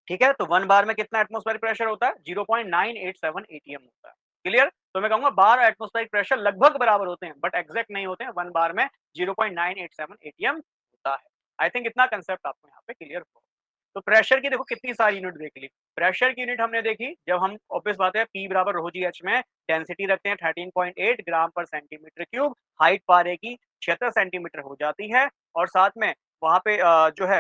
ठीक है? तो 1 बार में कितना एटमॉस्फेरिक प्रेशर होता है? 0.987 एटीएम होता है। क्लियर? तो मैं कहूंगा बार एटमॉस्फेरिक प्रेशर लगभग बराबर होते हैं बट एग्जैक्ट नहीं होते हैं। 1 बार में 0.987 एटीएम होता है। आई थिंक इतना कंसेप्ट आपको यहाँ पे क्लियर हो। तो प्रेशर की देखो कितनी सारी यूनिट देख ली। प्रेशर की यूनिट हमने देखी जब हम ऑब्वियस बात है पी बराबर रो जी एच में डेंसिटी रखते हैं 13.8 ग्राम पर सेंटीमीटर क्यूब, हाइट पारे की 76 सेंटीमीटर हो जाती है और साथ में वहां पे जो है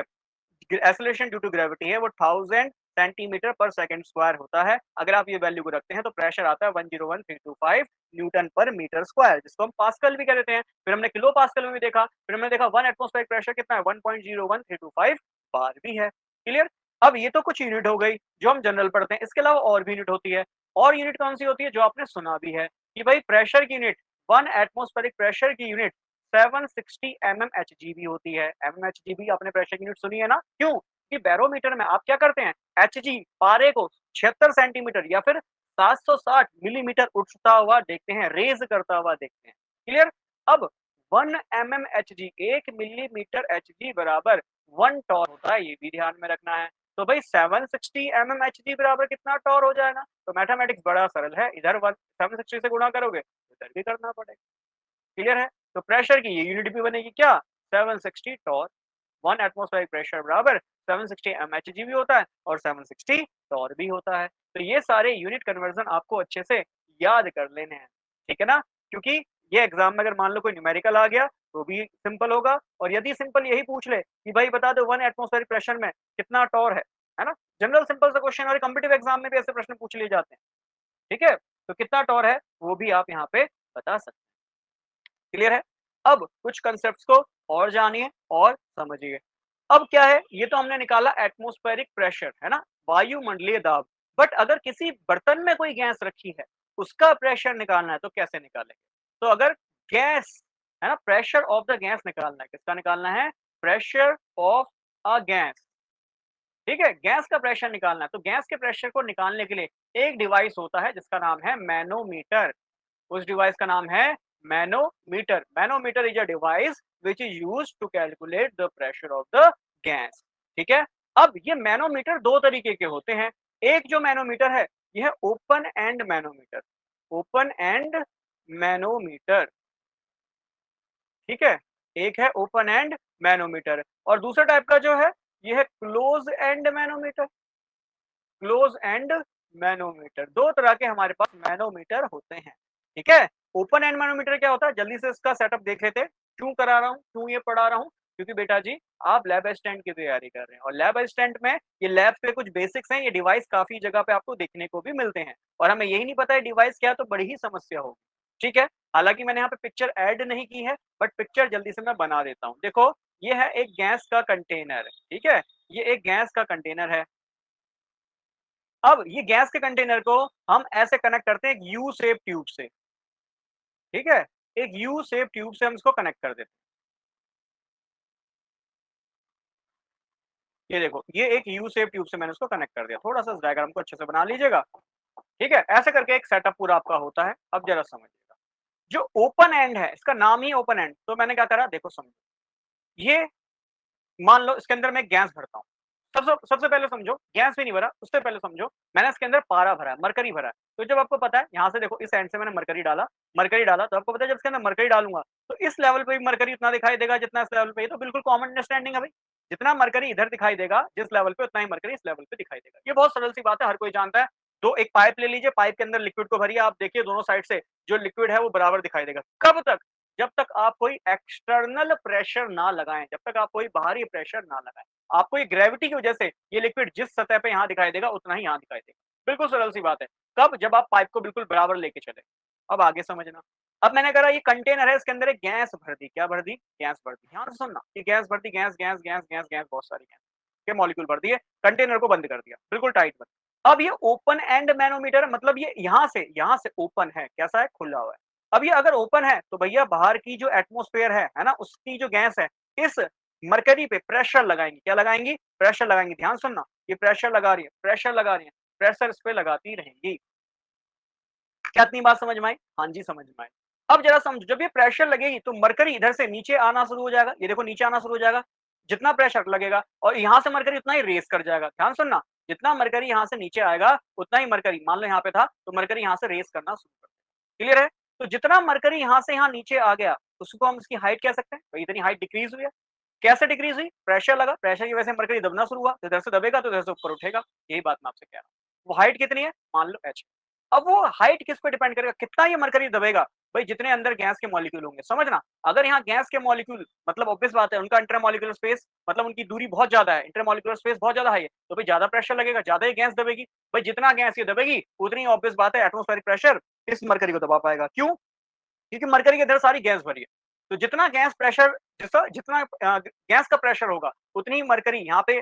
एक्सेलरेशन ड्यू टू ग्रेविटी है वो 1000 सेंटीमीटर पर सेकंड स्क्वायर होता है। अगर आप ये वैल्यू को रखते हैं तो प्रेशर आता है 101325 न्यूटन पर मीटर स्क्वायर, जिसको हम पास्कल भी कह देते हैं। फिर हमने किलो पास्कल में भी देखा, फिर हमने देखा 1 एटमॉस्फेरिक प्रेशर कितना है? 1.01325 बार भी है। क्लियर? अब ये तो कुछ यूनिट हो गई जो हम जनरल पढ़ते हैं, इसके अलावा और भी यूनिट होती है। और यूनिट कौन सी होती है जो आपने सुना भी है कि भाई प्रेशर की यूनिट, 1 एटमॉस्फेरिक प्रेशर की यूनिट 760 mmHg होती है। mmHg आपने प्रेशर की यूनिट सुनी है ना? क्यों? कि बैरोमीटर में आप क्या करते हैं, एचजी पारे को 76 सेंटीमीटर या फिर 760 मिलीमीटर उठता हुआ देखते हैं, रेज करता हुआ देखते हैं। क्लियर? अब 1 mmHg 1 मिलीमीटर एचजी बराबर 1 टॉर होता है, ये भी ध्यान में रखना है। तो भाई 760 mmHg बराबर कितना टॉर हो जाएगा? तो मैथमेटिक्स बड़ा सरल है, इधर 760 से गुणा करोगे इधर भी करना पड़ेगा। क्लियर है? तो प्रेशर की ये यूनिट भी बनेगी क्या? 760 टॉर। 1 एटमॉस्फेरिक प्रेशर बराबर 760 mmHg भी होता है और 760 टॉर भी होता है। तो ये सारे यूनिट कन्वर्जन आपको अच्छे से याद कर लेने हैं, ठीक है ना? क्योंकि ये एग्जाम में अगर मान लो कोई न्यूमेरिकल आ गया तो भी सिंपल होगा, और यदि सिंपल यही पूछ ले कि भाई बता दो 1 एटमॉस्फेरिक प्रेशर में कितना टॉर है ना? जनरल सिंपल सा क्वेश्चन, और कॉम्पिटिटिव एग्जाम में भी ऐसे प्रश्न पूछ लिए जाते हैं, ठीक है? तो कितना टॉर है वो भी आप यहाँ पे बता सकते हैं। क्लियर है? अब कुछ कंसेप्ट्स को और जानिए और समझिए। अब क्या है, ये तो हमने निकाला एटमॉस्फेरिक प्रेशर, है ना? वायुमंडलीय दाब। बट अगर किसी बर्तन में कोई गैस रखी है, उसका प्रेशर निकालना है तो कैसे निकालेंगे? तो अगर गैस, है ना, प्रेशर ऑफ द गैस निकालना है, किसका निकालना है? Pressure of a gas. ठीक है, गैस का प्रेशर निकालना है, तो गैस के प्रेशर को निकालने के लिए एक डिवाइस होता है जिसका नाम है मैनोमीटर। उस डिवाइस का नाम है manometer. Manometer is a device which is used to calculate the pressure of the gas. ठीक है, अब ये मैनोमीटर दो तरीके के होते हैं। एक जो मैनोमीटर है यह है open and manometer. Open and manometer, ठीक है, एक है ओपन एंड मैनोमीटर, और दूसरा टाइप का जो है यह है close and manometer. Close and manometer, दो तरह के हमारे पास मैनोमीटर होते हैं। ठीक है, ओपन एंड मैनोमीटर क्या होता है, जल्दी से इसका सेटअप देख लेते हैं। क्यों करा रहा हूँ, क्यों ये पढ़ा रहा हूँ? क्योंकि बेटा जी आप लैब असिस्टेंट की तैयारी कर रहे हैं, और लैब असिस्टेंट में ये लैब पे कुछ बेसिक्स हैं, ये डिवाइस काफी जगह पे आपको देखने को भी मिलते हैं, और हमें यही नहीं पता है डिवाइस क्या, तो बड़ी ही समस्या होगी। ठीक है, हालांकि मैंने यहाँ पे पिक्चर ऐड नहीं की है, बट पिक्चर जल्दी से मैं बना देता हूँ। देखो, ये है एक गैस का कंटेनर, ठीक है, ये एक गैस का कंटेनर है। अब ये गैस के कंटेनर को हम ऐसे कनेक्ट करते हैं एक यू शेप ट्यूब से। ठीक है, एक यू शेप ट्यूब से हम इसको कनेक्ट कर देते हैं। ये देखो, ये एक यू शेप ट्यूब से मैंने इसको कनेक्ट कर दिया। थोड़ा सा इस डायग्राम को अच्छे से बना लीजिएगा। ठीक है, ऐसे करके एक सेटअप पूरा आपका होता है। अब जरा समझिएगा, जो ओपन एंड है, इसका नाम ही ओपन एंड, तो मैंने क्या करा, देखो समझो, ये मान लो इसके अंदर मैं गैस भरता हूँ। सबसे सबसे पहले समझो, गैस भी नहीं भरा, उससे पहले समझो मैंने इसके अंदर पारा भरा है, मरकरी भरा है। तो जब आपको पता है, यहाँ से देखो इस एंड से मैंने मरकरी डाला, तो आपको पता है जब इसके अंदर मरकरी डालूंगा तो इस लेवल पे भी मरकरी उतना दिखाई देगा जितना इस लेवल पे। ये तो बिल्कुल कॉमन अंडरस्टैंडिंग है भाई, जितना मरकरी इधर दिखाई देगा जिस लेवल पे, उतना ही मरकरी इस लेवल पे दिखाई देगा। ये बहुत सरल सी बात है, हर कोई जानता है। तो एक पाइप ले लीजिए, पाइप के अंदर लिक्विड को भरिए, आप देखिए दोनों साइड से जो लिक्विड है वो बराबर दिखाई देगा। कब तक? जब तक आप कोई एक्सटर्नल प्रेशर ना लगाएं, जब तक आप कोई बाहरी प्रेशर ना लगाएं। आपको ये ग्रेविटी की वजह से ये लिक्विड जिस सतह पे यहाँ दिखाई देगा उतना ही यहाँ दिखाई देगा। बिल्कुल सरल सी बात है। कब? जब आप पाइप को बिल्कुल बराबर लेके चले। अब आगे समझना। अब मैंने करा ये कंटेनर है, इसके अंदर एक गैस भर दी। क्या भर दी? गैस भर दी। ध्यान से सुनना, ये गैस भर दी, gas gas gas gas gas, बहुत सारी गैस के मॉलिक्यूल भर दिए, कंटेनर को बंद कर दिया, बिल्कुल टाइट बंद। अब ये ओपन एंड मैनोमीटर, मतलब ये यहाँ से ओपन है, कैसा है, खुला हुआ है। अब ये अगर ओपन है तो भैया बाहर की जो एटमॉस्फेयर है ना, उसकी जो गैस है, इस मरकरी पे प्रेशर लगाएंगी। क्या लगाएंगी? प्रेशर लगाएंगी। ध्यान सुनना, ये प्रेशर लगा रही है, प्रेशर लगा रही है, प्रेशर इस पे लगाती रहेंगी। क्या इतनी बात समझ में आई? हाँ जी, समझ में आई। अब जरा समझो, जब ये प्रेशर लगेगी तो मरकरी इधर से नीचे आना शुरू हो जाएगा। ये देखो नीचे आना शुरू हो जाएगा, जितना प्रेशर लगेगा, और यहाँ से मरकरी उतना ही रेस कर जाएगा। ध्यान सुनना, जितना मरकरी यहाँ से नीचे आएगा उतना ही मरकरी, मान लो यहाँ पे था तो मरकरी यहाँ से रेस करना शुरू कर देगा। क्लियर है? तो जितना मरकरी यहाँ से यहाँ नीचे आ गया, उसको हम इसकी हाइट कह सकते हैं, तो इतनी हाइट डिक्रीज हुई है। कैसे डिक्रीज हुई? प्रेशर लगा, प्रेशर की वजह से मरकरी दबना शुरू हुआ, तो इधर से दबेगा तो इधर से ऊपर उठेगा। यही बात मैं आपसे कह रहा हूँ। वो हाइट कितनी है? मान लो h। अब वो हाइट किस पे डिपेंड करेगा, कितना ये मरकरी दबेगा? भाई जितने अंदर गैस के मॉलिक्यूल होंगे। समझना, अगर यहाँ गैस के मॉलिक्यूल, मतलब ऑब्वियस बात है उनका इंटरमॉलिक्यूलर स्पेस, मतलब उनकी दूरी बहुत ज्यादा है, इंटरमॉलिक्यूलर स्पेस बहुत ज्यादा है, तो भाई ज्यादा प्रेशर लगेगा, ज्यादा ही गैस दबेगी। भाई जितना गैस ये दबेगी उतनी ऑब्वियस बात है एटमॉस्फेरिक प्रेशर इस मरकरी को दबा पाएगा। क्यों? क्योंकि मरकरी के अंदर सारी गैस भरी है। तो जितना गैस प्रेशर जितना गैस का प्रेशर होगा उतनी ही मरकरी यहाँ पे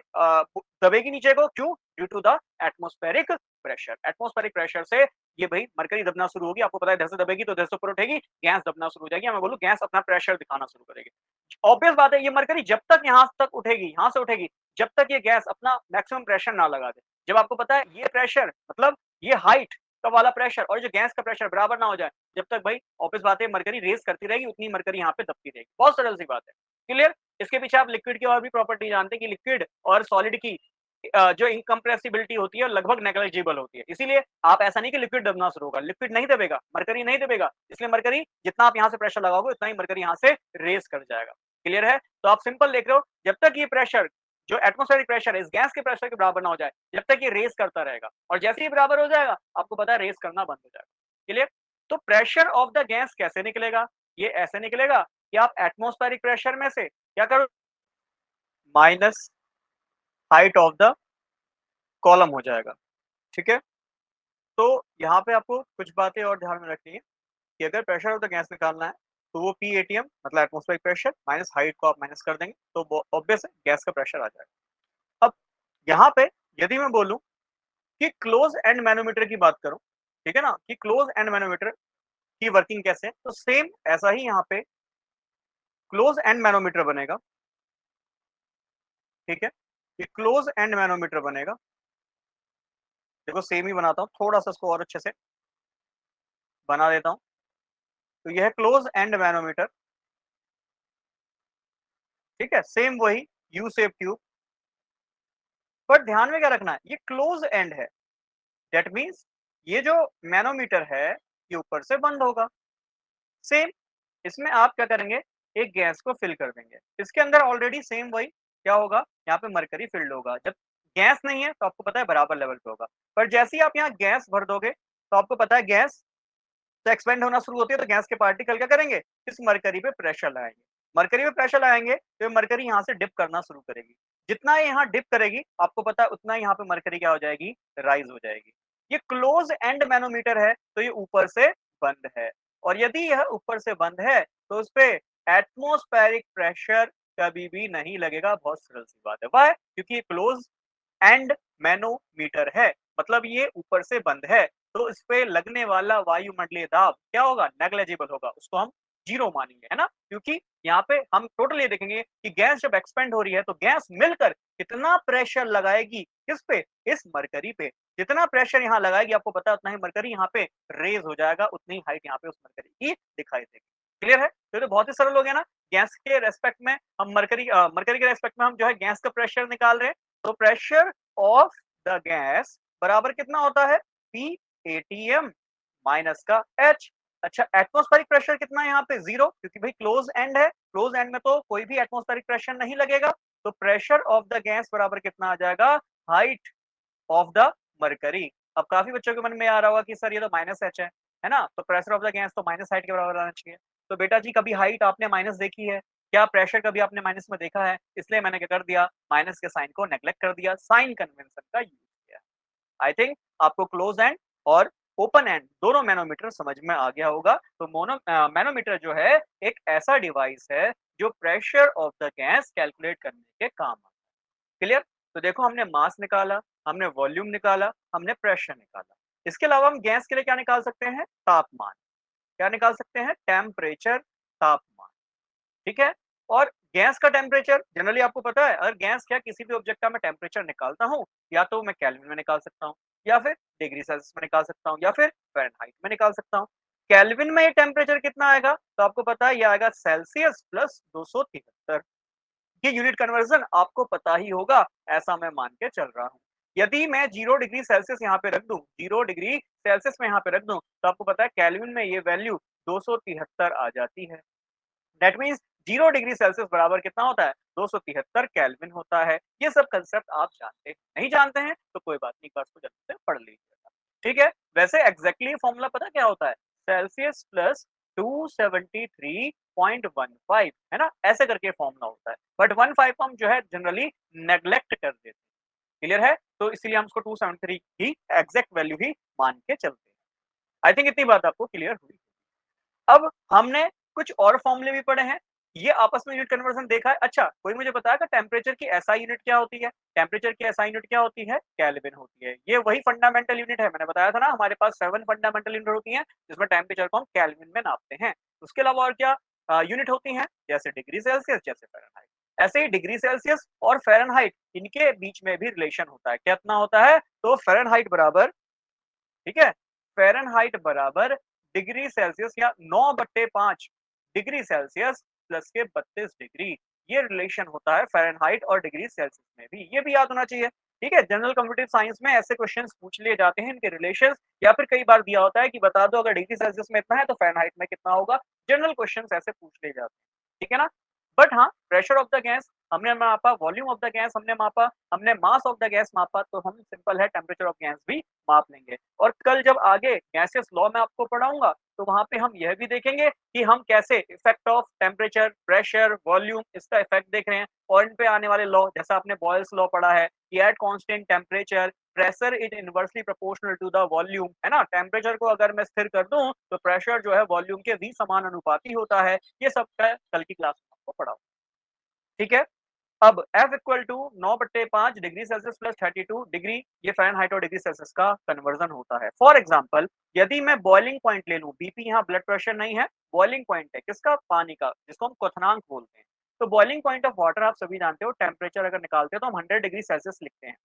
दबेगी नीचे को, क्यों? Due to the atmospheric pressure. Atmospheric pressure से ये भाई मरकरी दबना शुरू होगी। आपको पता है इधर से दबेगी तो इधर से ऊपर उठेगी, गैस दबना शुरू हो जाएगी। मैं बोलूँ गैस अपना प्रेशर दिखाना शुरू करेगी। ऑब्वियस बात है, ये मरकरी जब तक यहाँ तक उठेगी, यहाँ से उठेगी, जब तक ये गैस अपना मैक्सिमम प्रेशर ना लगा दे। जब आपको पता है ये प्रेशर मतलब ये हाइट का वाला प्रेशर और जो गैस का प्रेशर बराबर ना हो जाए, जब तक भाई ऑब्वियस बात है मरकरी रेस करती रहेगी, उतनी मरकरी यहाँ पे दबती रहेगी। बहुत सरल सी बात है। क्लियर? इसके पीछे आप लिक्विड की और भी प्रॉपर्टी जानते हैं कि लिक्विड और सॉलिड की जो इनकम्प्रेसिबिलिटी होती है लगभग नेग्लिजिबल होती है। इसीलिए आप ऐसा नहीं कि लिक्विड दबना शुरू होगा, लिक्विड नहीं दबेगा, मरकरी नहीं दबेगा। इसलिए मरकरी जितना आप यहाँ से प्रेशर लगाओगे उतना ही मरकरी यहाँ से रेस कर जाएगा। क्लियर है? तो आप सिंपल देख रहे हो, जब तक ये प्रेशर जो एटमॉस्फेरिक प्रेशर है इस गैस के प्रेशर के बराबर ना हो जाए, जब तक ये रेस करता रहेगा और जैसे ही बराबर हो जाएगा, आपको पता है रेस करना बंद हो जाएगा। क्लियर? तो प्रेशर ऑफ द गैस कैसे निकलेगा? ये ऐसे निकलेगा कि आप एटमॉस्फेरिक प्रेशर में से क्या करो, minus height of the column हो जाएगा। ठीक है? तो यहाँ पे आपको कुछ बातें और ध्यान में रखनी है कि अगर प्रेशर ऑफ द गैस निकालना है, तो वो पी-एटीएम मतलब एटमॉस्फेरिक प्रेशर माइनस हाइट को आप माइनस कर देंगे, तो वो ऑब्वियस है गैस का प्रेशर आ जाएगा। अब यहाँ पे यदि मैं बोलूँ कि क्लोज एंड मैनोमीटर की बात करूँ, ठीक है ना? कि क्लोज एंड मैनोमीटर की वर्किंग कैसे है? तो सेम ऐसा ही यहाँ पे क्लोज एंड मैनोमीटर बनेगा, ठीक है? ये क्लोज एंड मैनोमीटर बनेगा। देखो सेम ही बनाता हूँ, थोड़ा-सा इसको और अच्छे से बना देता हूँ। तो यह है क्लोज एंड मैनोमीटर, ठीक है? सेम वही यू शेप ट्यूब, बट ध्यान में क्या रखना है? ये क्लोज एंड है। दैट मीन्स ये जो मैनोमीटर है, ये ऊपर से बंद होगा। सेम इसमें आप क्या करेंगे? एक गैस को फिल कर देंगे। इसके अंदर ऑलरेडी सेम वही क्या होगा? यहाँ पे मरकरी फिल्ड होगा। जब गैस नहीं है तो आपको पता है बराबर लेवल पे होगा। पर जैसे ही आप यहाँ गैस भर दोगे, तो आपको पता है गैस तो एक्सपेंड होना शुरू होती है, तो गैस के पार्टिकल क्या करेंगे? इस मरकरी पे प्रेशर लगाएँगे। मरकरी पे प्रेशर लगाएँगे, तो ये मरकरी यहाँ से डिप करना शुरू करेगी। जितना ये यहाँ डिप करेगी, आपको पता है उतना ही यहाँ पे मरकरी क्या हो जाएगी? राइज़ हो जाएगी। ये क्लोज़ एंड मैनोमीटर है, तो ये ऊपर से बंद है और यदि यह ऊपर से बंद है, तो उसपे एटमॉस्फेरिक प्रेशर कभी भी नहीं लगेगा। बहुत सरल सी बात है। व्हाई? क्योंकि ये क्लोज़ एंड मैनोमीटर है, मतलब ये ऊपर से बंद है, तो इस पे लगने वाला वायुमंडलीय दाब क्या होगा? नेग्लिजिबल होगा, उसको हम जीरो मानेंगे, है ना? क्योंकि यहाँ पे हम टोटल ये देखेंगे कि गैस जब एक्सपेंड हो रही है, तो गैस मिलकर कितना प्रेशर लगाएगी किस पे? इस मरकरी पे। जितना प्रेशर यहाँ लगाएगी, आपको पता है उतना ही मरकरी यहाँ पे रेज हो जाएगा, उतनी ही हाइट यहाँ पे उस मरकरी की दिखाई देगी। क्लियर है? तो ये तो बहुत ही सरल हो गया ना? गैस के रेस्पेक्ट में हम मरकरी के रेस्पेक्ट में हम जो है गैस का प्रेशर निकाल रहे हैं, तो प्रेशर ऑफ द गैस बराबर कितना होता है? पी एटीएम माइनस का एच। अच्छा, एटमॉस्फेरिक प्रेशर कितना है यहाँ पे? जीरो, क्योंकि भाई क्लोज एंड है, क्लोज एंड में तो कोई भी एटमॉस्फेरिक प्रेशर नहीं लगेगा, तो प्रेशर ऑफ द गैस बराबर कितना आ जाएगा? Height of the mercury. अब काफी बच्चों के मन में आ रहा होगा कि सर ये तो माइनस एच है ना? तो प्रेशर ऑफ द गैस तो माइनस हाइट के बराबर आना चाहिए। तो बेटा जी कभी हाइट आपने माइनस देखी है? क्या प्रेशर कभी आपने माइनस में देखा है? इसलिए मैंने क्या कर दिया? माइनस के साइन को नेग्लेक्ट कर दिया, साइन कन्वेंशन का यूज किया। आई थिंक आपको क्लोज एंड और ओपन एंड दोनों मैनोमीटर समझ में आ गया होगा। तो मैनोमीटर जो है एक ऐसा डिवाइस है जो pressure of the gas calculate करने के काम आता है। क्लियर? तो देखो हमने मास निकाला, हमने वॉल्यूम निकाला, हमने प्रेशर निकाला। इसके अलावा हम गैस के लिए क्या निकाल सकते हैं? तापमान। क्या निकाल सकते हैं? टेम्परेचर, तापमान। ठीक है? और गैस का टेम्परेचर जनरली आपको पता है, अगर गैस क्या किसी भी ऑब्जेक्ट का मैं टेम्परेचर निकालता हूँ, या तो मैं केल्विन में निकाल सकता हूँ, या फिर डिग्री सेल्सियस में निकाल सकता हूँ, या फिर फ़ारेनहाइट में निकाल सकता हूँ। केल्विन में ये टेम्परेचर कितना आएगा? तो आपको पता है ये आएगा सेल्सियस प्लस 273। ये यूनिट कन्वर्जन आपको पता ही होगा, ऐसा मैं मान के चल रहा हूँ। यदि मैं 0 डिग्री सेल्सियस यहाँ पे रख दूँ, 0 डिग्री सेल्सियस में यहाँ पे रख दूँ, तो आपको पता है केल्विन में ये वैल्यू 273 आ जाती है। दैट मीन्स 0 डिग्री सेल्सियस बराबर कितना होता है? 273 केल्विन होता है। ये सब कांसेप्ट आप जानते हैं। नहीं जानते हैं तो कोई बात नहीं, एक बार इसको जल्दी से पढ़ लीजिएगा। ठीक है? वैसे एग्जैक्टली फॉर्मूला पता क्या होता है? सेल्सियस प्लस 273.15, है ना? ऐसे करके फॉर्मूला होता है। बट 15 को हम जो है जनरली नेग्लेक्ट कर देते हैं। क्लियर है? तो इसीलिए हम इसको 273 की एग्जैक्ट वैल्यू ही मान के चलते हैं। आई थिंक इतनी बात आपको क्लियर हुई। अब हमने कुछ और फॉर्मूले भी पढ़े हैं, ये आपस में यूनिट कन्वर्जन देखा है। अच्छा, कोई मुझे बताएगा टेम्परेचर की एसआई यूनिट क्या होती है? टेम्परेचर की एसआई यूनिट क्या होती है? केल्विन होती है। ये वही फंडामेंटल यूनिट है, मैंने बताया था ना हमारे पास 7 फंडामेंटल यूनिट होती हैं, जिसमें टेम्परेचर को हम केल्विन में नापते हैं। उसके अलावा और क्या यूनिट होती हैं? जैसे डिग्री सेल्सियस, जैसे फ़ारेनहाइट। ऐसे ही डिग्री सेल्सियस और फ़ारेनहाइट इनके बीच में भी रिलेशन होता है। कितना होता है? तो फ़ारेनहाइट बराबर, ठीक है, फ़ारेनहाइट बराबर डिग्री सेल्सियस या 9/5 डिग्री सेल्सियस प्लस के 32 डिग्री। ये रिलेशन होता है फ़ारेनहाइट और डिग्री सेल्सियस में भी, ये भी याद होना चाहिए। ठीक है, जनरल कंप्यूटर साइंस में ऐसे क्वेश्चंस पूछ लिए जाते हैं, इनके रिलेशंस, या फिर कई बार दिया होता है कि बता दो अगर डिग्री सेल्सियस में इतना है तो फ़ारेनहाइट में कितना होगा। जनरल क्वेश्चंस ऐसे पूछ लिए जाते हैं, ठीक है ना? बट हाँ, प्रेशर ऑफ द गैस हमने मापा, वॉल्यूम ऑफ द गैस हमने मापा, हमने मास ऑफ द गैस मापा, तो हम सिंपल है टेम्परेचर ऑफ गैस भी माप लेंगे। और कल जब आगे गैसेस लॉ में आपको पढ़ाऊँगा, तो वहाँ पे हम यह भी देखेंगे कि हम कैसे effect of temperature, pressure, volume इसका इफेक्ट देख रहे हैं, और इन पे आने वाले लॉ, जैसा आपने बॉयल्स लॉ पढ़ा है कि at constant temperature pressure is inversely proportional to the volume, है ना? टेम्परेचर को अगर मैं स्थिर कर दूँ, तो प्रेशर जो है वॉल्यूम के समानुपाती होता है। ये सब मैं कल की क्लास में आपको पढ़ाऊँगा, ठीक है? अब F equal to 9/5 degree Celsius plus 32 degree, ये फ़ारेनहाइट और डिग्री सेल्सियस का कन्वर्जन होता है। फॉर एग्जांपल, यदि मैं बॉइलिंग पॉइंट ले लूं, बीपी यहाँ ब्लड प्रेशर नहीं है, बॉइलिंग पॉइंट है किसका? पानी का, जिसको हम क्वथनांक बोलते हैं। तो बॉइलिंग पॉइंट ऑफ वाटर आप सभी जानते हो, टेम्परेचर अगर निकालते हो तो हम 100 डिग्री सेल्सियस लिखते हैं।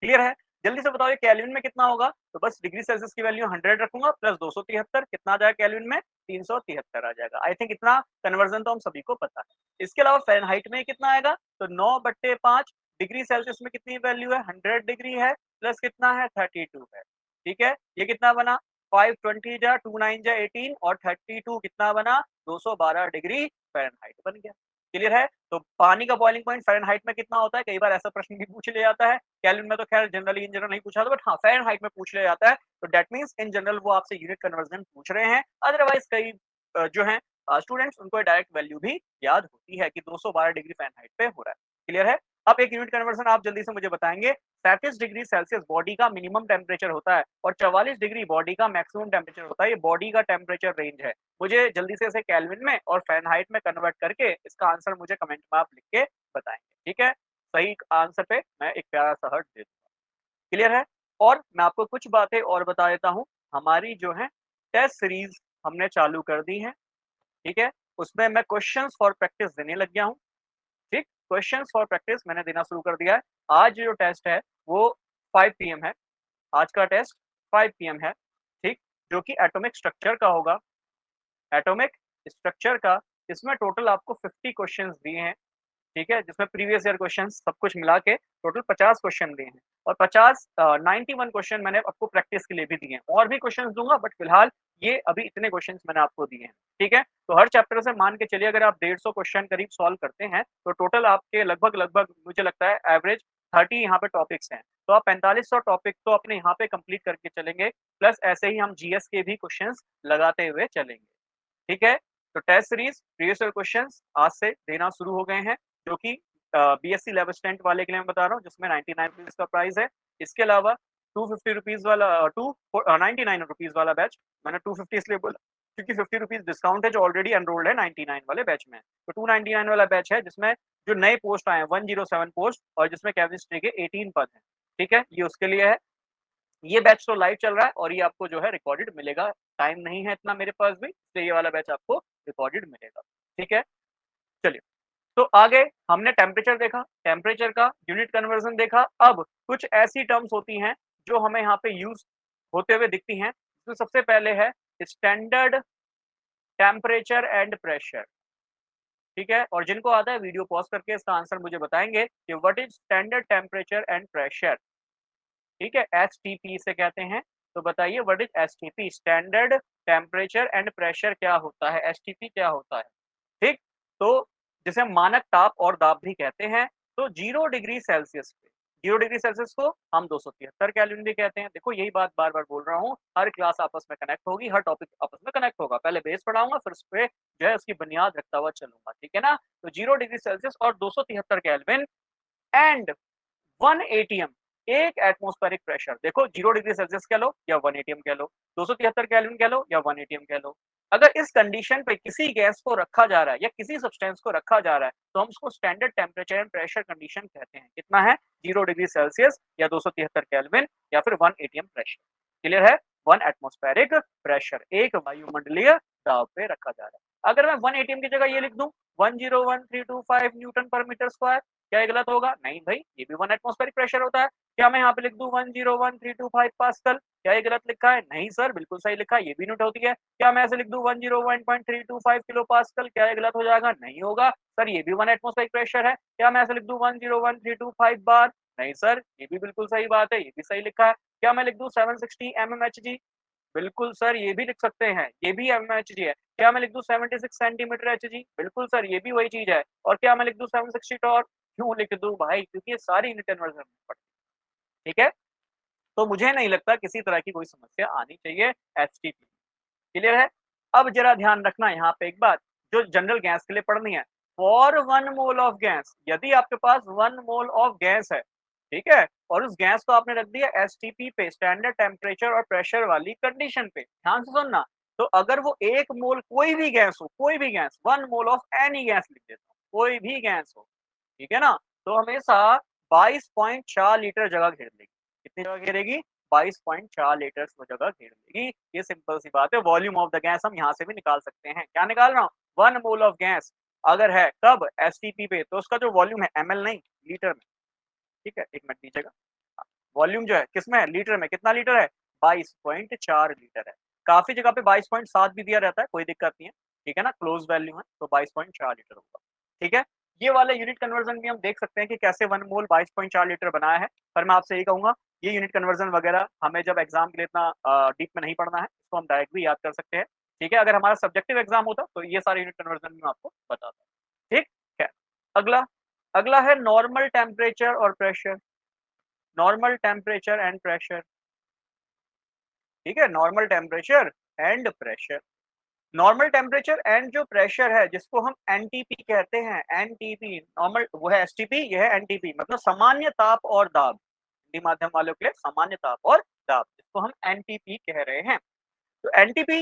क्लियर है? जल्दी से बताओ ये केल्विन में कितना होगा? तो बस डिग्री सेल्सियस की वैल्यू 100 रखूँगा प्लस 273, कितना आ जाएगा केल्विन में? 373 आ जाएगा। आई थिंक इतना कन्वर्जन तो हम सभी को पता है। इसके अलावा फ़ारेनहाइट में कितना आएगा? तो 9/5 डिग्री सेल्सियस में कितनी वैल्यू है? 100 डिग्री है प्लस कितना है? 32 है। ठीक है? ये कितना बना? 520 जा 2 9 जा 18 और 32 कितना बना? 212 डिग्री फ़ारेनहाइट बन गया। क्लियर है? तो पानी का बॉइलिंग पॉइंट फ़ारेनहाइट में कितना होता है? कई बार ऐसा प्रश्न भी पूछ लिया जाता है। केल्विन में तो खैर जनरली इन जनरल नहीं पूछा था, बट हाँ, फ़ारेनहाइट में पूछ लिया जाता है। तो दैट मीन्स इन जनरल वो आपसे यूनिट कन्वर्जन पूछ रहे हैं। अदरवाइज़ कई जो हैं स्टूडेंट्स उनको डायरेक्ट वैल्यू भी याद होती है कि 212 डिग्री फ़ारेनहाइट पे हो रहा है। क्लियर है? अब एक यूनिट कन्वर्जन आप जल्दी से मुझे बताएँगे। 35 डिग्री सेल्सियस बॉडी का मिनिमम टेम्परेचर होता है और 44 डिग्री बॉडी का मैक्सिमम टेम्परेचर होता है। ये बॉडी का टेम्परेचर रेंज है। मुझे जल्दी से इसे केल्विन में और फ़ारेनहाइट में कन्वर्ट करके इसका आंसर मुझे कमेंट में आप लिख के बताएँगे। ठीक है? सही आंसर पे मैं एक प्यारा-सा हार्ट दे दूँगा। क्लियर है? और मैं आपको कुछ बातें और बता देता हूँ। हमारी जो है टेस्ट सीरीज़ हमने चालू कर दी है, ठीक है? उसमें मैं क्वेश्चन्स फॉर प्रैक्टिस देने लग गया हूँ, ठीक? क्वेश्चन्स फॉर प्रैक्टिस मैंने देना शुरू कर दिया है। आज जो टेस्ट है वो 5 पीएम है। आज का टेस्ट 5 पीएम है, ठीक? जो कि एटॉमिक स्ट्रक्चर का होगा। एटॉमिक स्ट्रक्चर का, इसमें टोटल आपको 50 क्वेश्चन्स दिए हैं। ठीक है? जिसमें प्रीवियस ईयर क्वेश्चंस सब कुछ मिला के टोटल 50 क्वेश्चन दिए हैं और 91 क्वेश्चन मैंने आपको प्रैक्टिस के लिए भी दिए हैं। और भी क्वेश्चंस दूँगा, बट फिलहाल ये अभी इतने क्वेश्चंस मैंने आपको दिए हैं। ठीक है? तो हर चैप्टर से मान के चलिए अगर आप 150 क्वेश्चन करीब सॉल्व करते हैं, तो टोटल आपके लगभग-लगभग मुझे लगता है एवरेज 30 यहाँ पे टॉपिक्स हैं। तो आप 4500 टॉपिक तो अपने यहाँ पे कंप्लीट करके चलेंगे, प्लस ऐसे ही हम जीएस के भी क्वेश्चंस लगाते हुए चलेंगे। ठीक है? तो test series previous year questions आज से देना शुरू हो गए हैं, जो कि बीएससी लेवल स्टूडेंट वाले के लिए मैं बता रहा हूँ, जिसमें 99 रुपीज़ का प्राइस है। इसके अलावा 250 रुपीज़ वाला 99 रुपीज़ वाला बैच, मैंने 250 इसलिए बोला क्योंकि 50 रुपीज़ डिस्काउंट है जो ऑलरेडी एनरोल्ड है 99 वाले बैच में। तो 299 वाला बैच है जिसमें जो नए पोस्ट आए हैं 107 पोस्ट और जिसमें केमिस्ट्री के 18 पद हैं। ठीक है? ये उसके लिए है। ये बैच तो लाइव चल रहा है और ये आपको जो है रिकॉर्डेड मिलेगा। टाइम नहीं है इतना मेरे पास भी, इसलिए ये वाला बैच आपको रिकॉर्डेड मिलेगा। ठीक है? चलिए, तो आगे हमने टेम्परेचर देखा, टेम्परेचर का यूनिट कन्वर्जन देखा। अब कुछ ऐसी टर्म्स होती हैं जो हमें यहाँ पे यूज़ होते हुए दिखती हैं। तो सबसे पहले है स्टैंडर्ड टेम्परेचर एंड प्रेशर, ठीक है? और जिनको आता है वीडियो पॉज़ करके इसका आंसर मुझे बताएँगे कि what is standard temperature and pressure, ठीक है? एसटीपी इसे कहते हैं। तो बताइए what is STP, standard temperature and pressure क्या होता है? एसटीपी क्या होता है? ठीक? तो जिसे हम मानक ताप और दाब भी कहते हैं। तो 0 डिग्री सेल्सियस पे, 0 डिग्री सेल्सियस को हम 273 केल्विन भी कहते हैं। देखो यही बात बार-बार बोल रहा हूँ, हर क्लास आपस में कनेक्ट होगी, हर टॉपिक आपस में कनेक्ट होगा। पहले बेस पढ़ाऊँगा फिर उसपे जो है उसकी बुनियाद रखता हुआ चलूँगा, ठीक है ना? तो 0 डिग्री सेल्सियस और 273 kelvin and 1 ATM, 1 atmospheric pressure. देखो 0 डिग्री सेल्सियस कह लो या 1 एटीएम कह लो, 273 केल्विन कह लो या 1 एटीएम कह लो। अगर इस कंडीशन पे किसी गैस को रखा जा रहा है या किसी सब्सटेंस को रखा जा रहा है तो हम उसको standard temperature and pressure condition कहते हैं। कितना है? 0 डिग्री सेल्सियस या 273 केल्विन या फिर 1 एटीएम प्रेशर। क्लियर है? 1 एटमॉस्फेरिक प्रेशर, एक वायुमंडलीय दाब पे रखा जा रहा है। अगर मैं 1 एटीएम की जगह ये लिख दूं 101325 न्यूटन पर मीटर स्क्वायर, क्या ये गलत होगा? नहीं भाई, ये भी 1 एटमॉस्फेरिक प्रेशर होता है। क्या मैं यहाँ पे लिख दूं 101325 पास्कल, क्या ये गलत लिखा है? नहीं सर, बिल्कुल सही लिखा है, ये भी यूनिट होती है। क्या मैं ऐसे लिख दूं 101.325 किलो पास्कल, क्या ये गलत हो जाएगा? नहीं होगा सर, ये भी 1 एटमॉस्फेरिक प्रेशर है। क्या मैं ऐसे लिख दूं 101325 बार? नहीं सर, ये भी बिल्कुल सही बात है, ये भी सही लिखा है। क्या मैं लिख दूं 760 mmHg? बिल्कुल सर, ये भी लिख सकते हैं, ये भी mmHg है। क्या मैं लिख दूं 76 सेंटीमीटर Hg? बिल्कुल सर, ये भी वही चीज है। और क्या मैं लिख दूं 760 टॉर? क्यों लिख दूं भाई? क्योंकि ये सारी यूनिट कन्वर्जन पड़ती है। ठीक है, तो मुझे नहीं लगता किसी तरह की कोई समस्या आनी चाहिए एचटीपी। क्लियर है? अब जरा ध्यान रखना यहाँ पे एक बात जो जनरल गैस के लिए पढ़नी है। फॉर 1 मोल ऑफ गैस, यदि आपके पास 1 मोल ऑफ गैस है, ठीक है, और उस गैस को आपने रख दिया एसटीपी पे, स्टैंडर्ड टेम्परेचर और प्रेशर वाली कंडीशन पे, ध्यान से सुनना। तो अगर वो 1 मोल कोई भी गैस हो, कोई भी gas, 1 mole of any gas लिख देता हूँ, कोई भी गैस हो, ठीक है ना, तो हमेशा 22.4 लीटर जगह घेर लेगी। कितनी जगह घेरेगी? 22.4 लीटर वो जगह घेर लेगी। ये सिंपल सी बात है। वॉल्यूम ऑफ द गैस हम यहाँ से भी निकाल सकते हैं। क्या निकाल रहा हूँ? 1 मोल ऑफ गैस अगर है कब एसटीपी पे, तो उसका जो वॉल्यूम है एमएल नहीं लीटर में। ठीक है, एक मिनट दीजिएगा। वॉल्यूम जो है किसमें है? लीटर में। कितना लीटर है? 22.4 लीटर है। काफी जगह पे 22.7 भी दिया रहता है, कोई दिक्कत नहीं है। ठीक है ना, क्लोज वैल्यू है तो 22.4 लीटर होगा। ठीक है, ये वाले यूनिट कन्वर्जन भी हम देख सकते हैं कि कैसे 1 मोल 22.4 लीटर बनाया है। पर मैं आपसे यही कहूंगा, ये यूनिट कन्वर्जन वगैरह हमें जब एग्जाम के लिए इतना डीप में नहीं पढ़ना है, इसको हम डायरेक्ट भी याद कर सकते हैं। ठीक है, अगर हमारा सब्जेक्टिव एग्जाम होता तो ये सारे यूनिट कन्वर्जन भी मैं आपको बताता। ठीक है, अगला अगला है नॉर्मल टेम्परेचर और pressure. Normal temperature and pressure. ठीक है, normal temperature and pressure. Normal temperature and जो प्रेशर है जिसको हम एनटीपी कहते हैं, एनटीपी नॉर्मल, वो है एसटीपी, ये है एनटीपी, मतलब सामान्य ताप और दाब। हिंदी माध्यम वालों के लिए सामान्य ताप और दाब, जिसको हम एनटीपी कह रहे हैं। तो एनटीपी,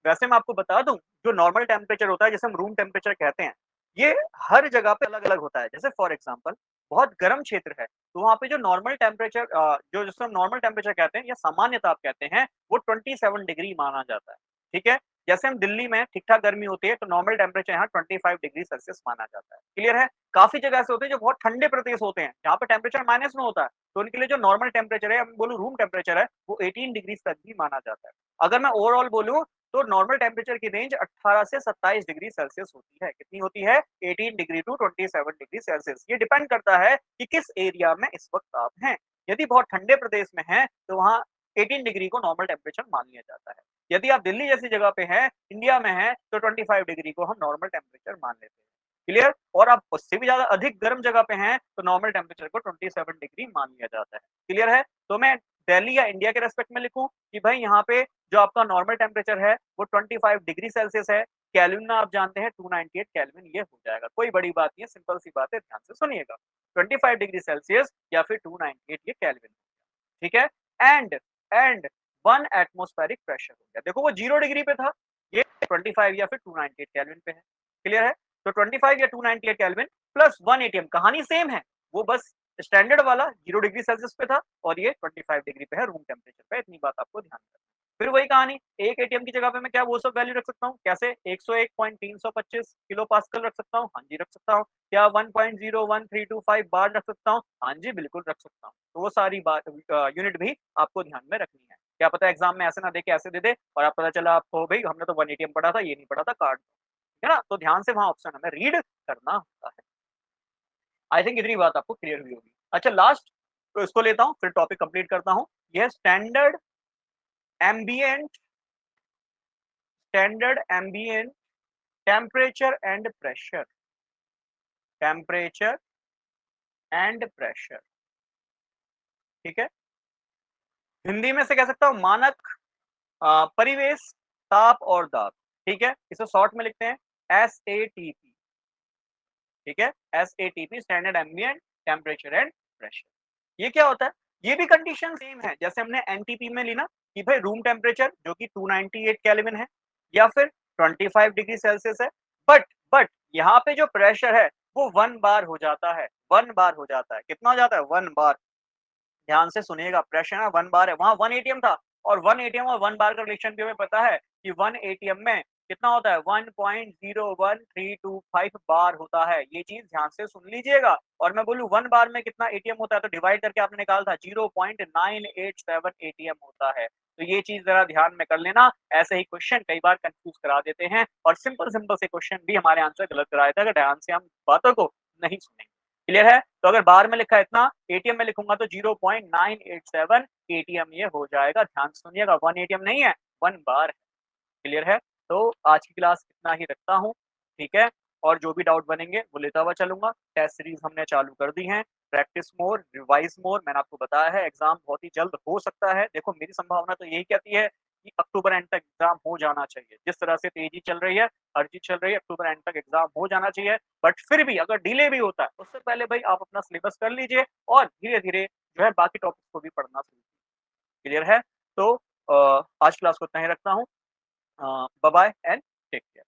वैसे मैं आपको बता दूं, जो नॉर्मल टेम्परेचर होता है जिसे हम रूम टेम्परेचर कहते हैं, ये हर जगह पे अलग अलग होता है। जैसे फॉर एग्जांपल बहुत गर्म क्षेत्र है तो वहां पे जो नॉर्मल टेम्परेचर, जो जिसको हम नॉर्मल टेम्परेचर कहते हैं या सामान्य ताप कहते हैं, वो 27 डिग्री माना जाता है। ठीक है, जैसे हम दिल्ली में ठीक ठाक गर्मी होती है तो नॉर्मल टेम्परेचर यहाँ 25 डिग्री सेल्सियस माना जाता है। क्लियर है? काफी जगह ऐसे होते हैं जो बहुत ठंडे प्रदेश होते हैं जहाँ पे टेम्परेचर माइनस में होता है, तो उनके लिए जो नॉर्मल टेम्परेचर है, बोलूँ रूम टेम्परेचर है, वो 18 डिग्री तक भी माना जाता है। अगर मैं ओवरऑल बोलूँ तो नॉर्मल टेम्परेचर की रेंज 18 से 27 डिग्री सेल्सियस होती है। कितनी होती है? 18 डिग्री टू 27 डिग्री सेल्सियस। ये डिपेंड करता है कि किस एरिया में इस वक्त आप हैं। यदि बहुत ठंडे प्रदेश में हैं तो वहाँ 18 डिग्री को नॉर्मल टेम्परेचर मान लिया जाता है। यदि आप दिल्ली जैसी जगह पे हैं, इंडिया में हैं, तो 25 डिग्री को हम नॉर्मल टेम्परेचर मान लेते हैं। क्लियर? और आप उससे भी ज्यादा अधिक गर्म जगह पे हैं तो नॉर्मल टेम्परेचर को 27 डिग्री मान लिया जाता है। क्लियर है? तो मैं दिल्ली या इंडिया के रेस्पेक्ट में लिखूं कि भाई यहाँ पे जो आपका नॉर्मल टेम्परेचर है वो 25 डिग्री सेल्सियस है। केल्विन में आप जानते हैं 298 केल्विन ये हो जाएगा। कोई बड़ी बात नहीं है, सिंपल सी बात है, ध्यान से सुनिएगा। 25 डिग्री सेल्सियस या फिर 298 ये केल्विन। ठीक है, एंड एंड 1 एटमॉस्फेरिक प्रेशर हो गया। देखो वो 0 डिग्री पे था, ये 25 या फिर 298 केल्विन पे है। क्लियर है? तो 25 या 298 केल्विन प्लस 1 एटीएम, कहानी सेम है, वो बस स्टैंडर्ड वाला 0 डिग्री सेल्सियस पे था और ये 25 डिग्री पे है रूम टेम्परेचर पे। इतनी बात आपको ध्यान रखना। फिर वही कहानी, एक एटीएम की जगह पे मैं क्या वो सब वैल्यू रख सकता हूँ? कैसे? 101.325 किलो पास्कल रख सकता हूँ। हाँ जी, रख सकता हूँ। क्या 1.01325 बार रख सकता हूँ? हाँ जी, बिल्कुल रख सकता हूँ। तो वो सारी बात यूनिट भी आपको ध्यान में रखनी है। क्या पता एग्जाम में ऐसे ना दे के ऐसे दे दे और आप पता चला आपको भाई हमने तो 1 एटीएम पढ़ा था, ये नहीं पढ़ा था, काट दो। है ना? तो ध्यान से वहाँ ऑप्शन हमें रीड करना होता है। आई थिंक इतनी बात आपको क्लियर हुई होगी। अच्छा, लास्ट तो इसको लेता हूँ फिर टॉपिक कंप्लीट करता हूँ। यह ambient standard ambient temperature and pressure. Temperature and pressure. ठीक है, हिंदी में से कह सकता हूँ मानक परिवेश ताप और दाब। ठीक है, इसे शॉर्ट में लिखते हैं SATP। ठीक है, SATP standard ambient temperature and pressure. ये क्या होता है? ये भी कंडीशन सेम है जैसे हमने एनटीपी में ली ना, कि भाई रूम टेम्परेचर जो कि 298 केल्विन है, या फिर 25 डिग्री सेल्सियस है। बट यहाँ पे जो प्रेशर है वो 1 बार हो जाता है, 1 बार हो जाता है। कितना हो जाता है? 1 बार। ध्यान से सुनिएगा, प्रेशर ना 1 बार है, वहाँ 1 एटीएम था और 1 एटीएम और 1 बार का रिलेशन भी हमें पता है कि 1 एटीएम में कितना होता है? 1.01325 बार होता है। ये चीज़ ध्यान से सुन लीजिएगा और मैं बोलूँ 1 बार में कितना एटीएम होता है तो डिवाइड करके आपने निकाला था 0.987 एटीएम होता है। तो ये चीज़ ज़रा ध्यान में कर लेना, ऐसे ही क्वेश्चन कई बार कन्फ्यूज़ करा देते हैं और सिंपल से क्वेश्चन भी हमारे आंसर गलत करा देते हैं अगर ध्यान से हम बातों को नहीं सुनेंगे। क्लियर है? तो अगर बार में लिखा है इतना, एटीएम में लिखूँगा तो 0.987 एटीएम ये हो जाएगा। ध्यान से सुनिएगा 1 एटीएम नहीं है, 1 बार है। क्लियर है? तो आज की क्लास इतना ही रखता हूँ, ठीक है? और जो भी डाउट बनेंगे वो लेता हुआ चलूँगा। टेस्ट सीरीज़ हमने चालू कर दी हैं। प्रैक्टिस मोर, रिवाइज़ मोर मैंने आपको बताया है एग्ज़ाम बहुत ही जल्द हो सकता है। देखो मेरी संभावना तो यही कहती है कि अक्टूबर एंड तक एग्ज़ाम हो जाना चाहिए। जिस तरह से तेज़ी चल रही है, हर चीज़ चल रही है, अक्टूबर एंड तक एग्ज़ाम हो जाना चाहिए। बट फिर भी अगर डिले भी होता है, उससे पहले भई आप अपना सिलेबस कर लीजिए और धीरे-धीरे जो है बाकी टॉपिक्स को भी पढ़ना शुरू कीजिए। क्लियर है? तो आज क्लास को इतना ही रखता हूँ। Bye bye and take care.